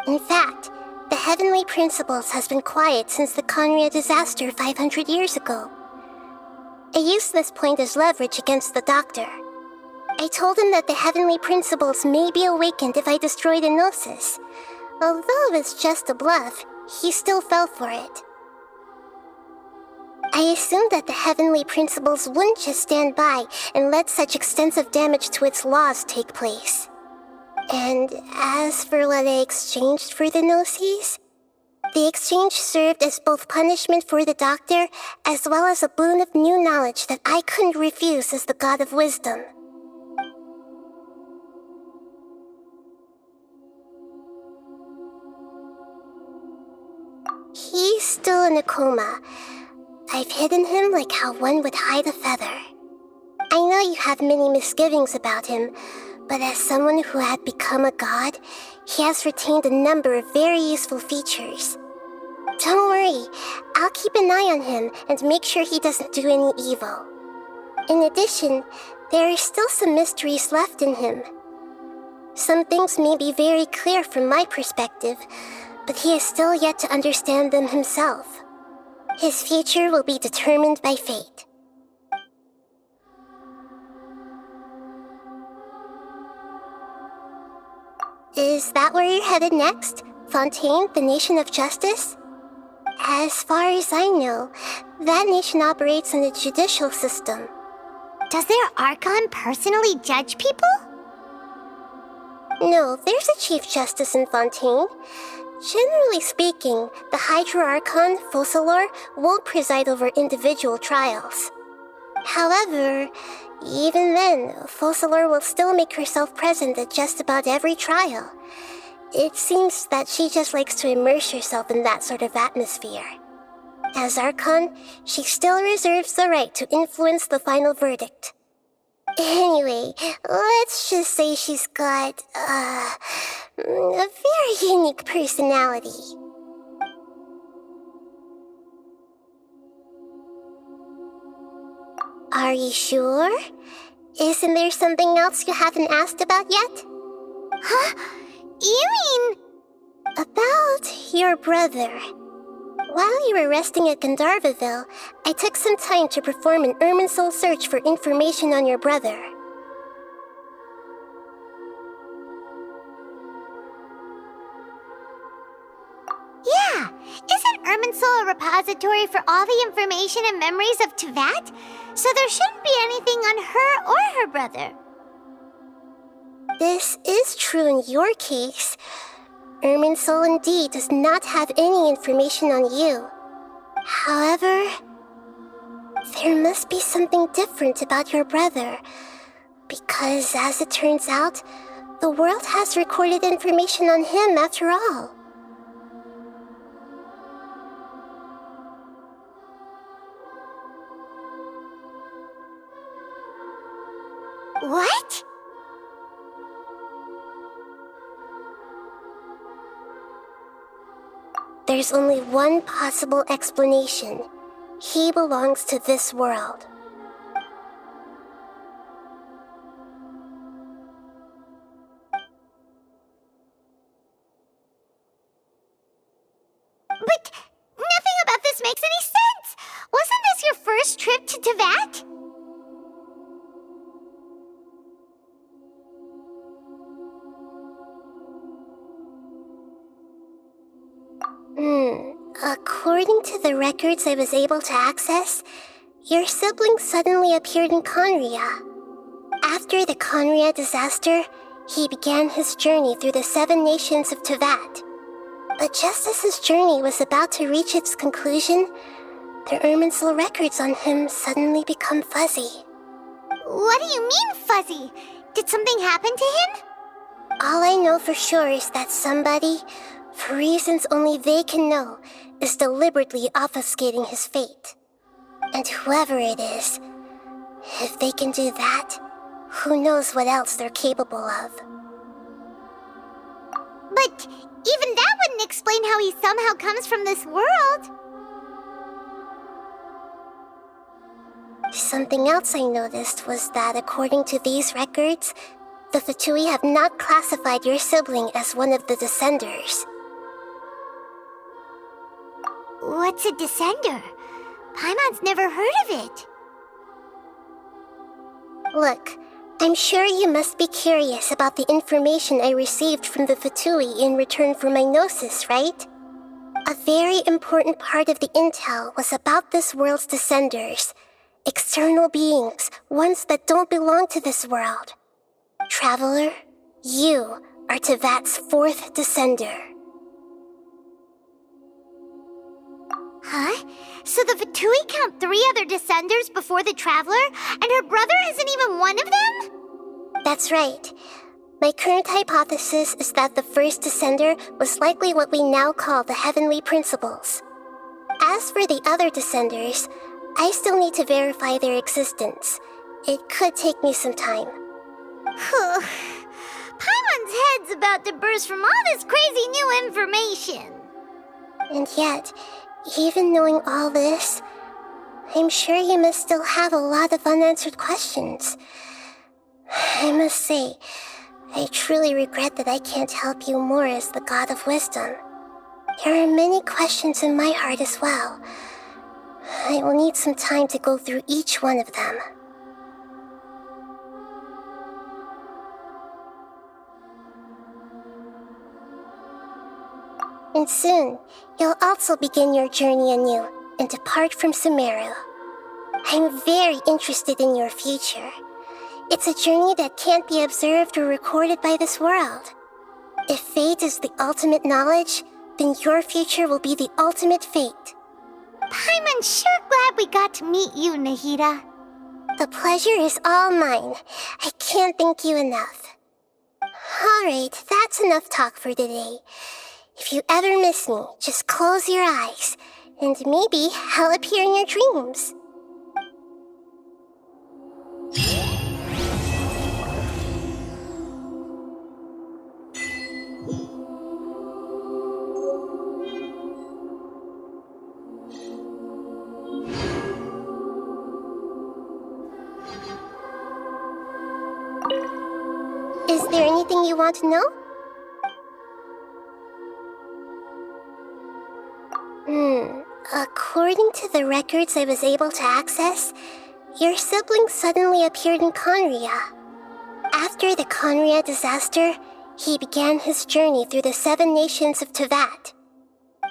In fact, the Heavenly Principles has been quiet since the Conria disaster 500 years ago. I used this point as leverage against the doctor. I told him that the Heavenly Principles may be awakened if I destroyed Enosis. Although it's just a bluff, he still fell for it. I assumed that the Heavenly Principles wouldn't just stand by and let such extensive damage to its laws take place. And as for what I exchanged for the Gnosis, the exchange served as both punishment for the doctor as well as a boon of new knowledge that I couldn't refuse as the God of Wisdom. He's still in a coma. I've hidden him like how one would hide a feather. I know you have many misgivings about him, but as someone who had become a god, he has retained a number of very useful features. Don't worry, I'll keep an eye on him and make sure he doesn't do any evil. In addition, there are still some mysteries left in him. Some things may be very clear from my perspective, but he is still yet to understand them himself. His future will be determined by fate. Is that where you're headed next? Fontaine, the Nation of Justice? As far as I know, that nation operates in a judicial system. Does their Archon personally judge people? No, there's a Chief Justice in Fontaine. Generally speaking, the Hydra Archon, Focalor, won't preside over individual trials. However, even then, Focalor will still make herself present at just about every trial. It seems that she just likes to immerse herself in that sort of atmosphere. As Archon, she still reserves the right to influence the final verdict. Anyway, let's just say she's got, a very unique personality. Are you sure? Isn't there something else you haven't asked about yet? Huh? You mean... About your brother. While you were resting at Gandharvaville, I took some time to perform an Irminsul search for information on your brother. Yeah, isn't Irminsul a repository for all the information and memories of Teyvat? So there shouldn't be anything on her or her brother. This is true in your case. Irminsul indeed does not have any information on you. However, there must be something different about your brother, because as it turns out, the world has recorded information on him after all. What? There's only one possible explanation. He belongs to this world. But nothing about this makes any sense! Wasn't this your first trip to Teyvat? According to the records I was able to access, your sibling suddenly appeared in Conria. After the Conria disaster, he began his journey through the 7 nations of Teyvat. But just as his journey was about to reach its conclusion, the Irminsul records on him suddenly become fuzzy. What do you mean, fuzzy? Did something happen to him? All I know for sure is that somebody, for reasons only they can know, is deliberately obfuscating his fate. And whoever it is, if they can do that, who knows what else they're capable of. But even that wouldn't explain how he somehow comes from this world. Something else I noticed was that according to these records, the Fatui have not classified your sibling as one of the Descenders. What's a Descender? Paimon's never heard of it. Look, I'm sure you must be curious about the information I received from the Fatui in return for my gnosis, right? A very important part of the intel was about this world's Descenders. External beings, ones that don't belong to this world. Traveler, you are Teyvat's 4th Descender. Huh? So the Fatui count 3 other Descenders before the Traveler, and her brother isn't even one of them? That's right. My current hypothesis is that the first Descender was likely what we now call the Heavenly Principles. As for the other Descenders, I still need to verify their existence. It could take me some time. Paimon's head's about to burst from all this crazy new information. And yet, even knowing all this, I'm sure you must still have a lot of unanswered questions. I must say, I truly regret that I can't help you more as the God of Wisdom. There are many questions in my heart as well. I will need some time to go through each one of them. And soon, you'll also begin your journey anew and depart from Sumeru. I'm very interested in your future. It's a journey that can't be observed or recorded by this world. If fate is the ultimate knowledge, then your future will be the ultimate fate. Paimon's sure glad we got to meet you, Nahida. The pleasure is all mine. I can't thank you enough. Alright, that's enough talk for today. If you ever miss me, just close your eyes, and maybe I'll appear in your dreams. Is there anything you want to know? According to the records I was able to access, your sibling suddenly appeared in Conria. After the Conria disaster, he began his journey through the 7 nations of Tevat.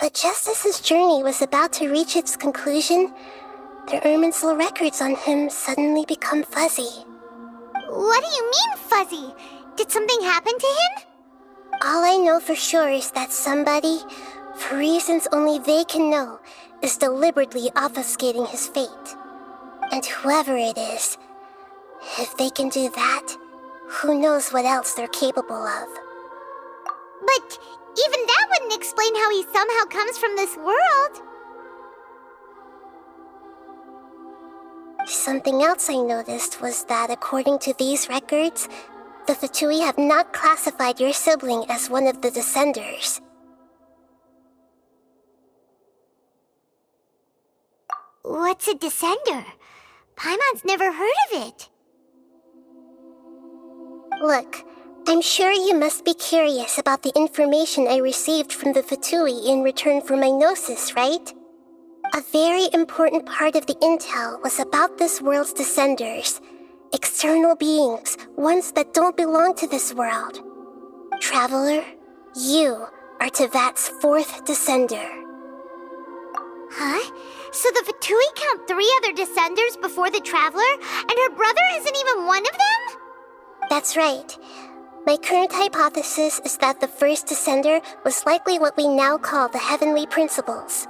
But just as his journey was about to reach its conclusion, the Irminsul records on him suddenly become fuzzy. What do you mean, fuzzy? Did something happen to him? All I know for sure is that somebody, for reasons only they can know, is deliberately obfuscating his fate. And whoever it is, if they can do that, who knows what else they're capable of. But even that wouldn't explain how he somehow comes from this world. Something else I noticed was that according to these records, the Fatui have not classified your sibling as one of the Descenders. What's a Descender? Paimon's never heard of it. Look, I'm sure you must be curious about the information I received from the Fatui in return for my gnosis, right? A very important part of the intel was about this world's Descenders. External beings, ones that don't belong to this world. Traveler, you are Tevat's 4th Descender. Huh? So the Fatui count 3 other Descenders before the Traveler, and her brother isn't even one of them? That's right. My current hypothesis is that the first Descender was likely what we now call the Heavenly Principles.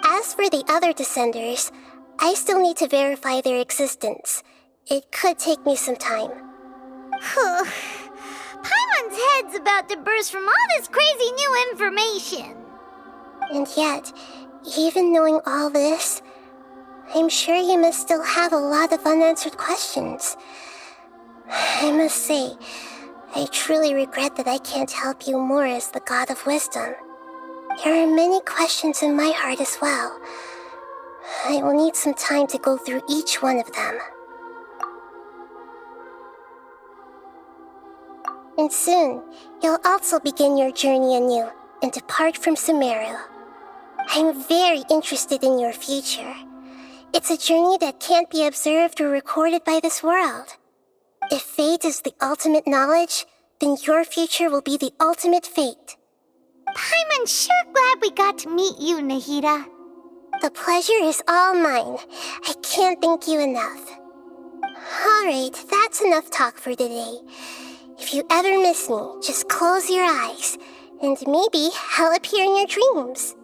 As for the other Descenders, I still need to verify their existence. It could take me some time. Paimon's head's about to burst from all this crazy new information. And yet, even knowing all this, I'm sure you must still have a lot of unanswered questions. I must say, I truly regret that I can't help you more as the God of Wisdom. There are many questions in my heart as well. I will need some time to go through each one of them. And soon, you'll also begin your journey anew and depart from Sumeru. I'm very interested in your future. It's a journey that can't be observed or recorded by this world. If fate is the ultimate knowledge, then your future will be the ultimate fate. Paimon's sure glad we got to meet you, Nahida. The pleasure is all mine. I can't thank you enough. Alright, that's enough talk for today. If you ever miss me, just close your eyes, and maybe I'll appear in your dreams.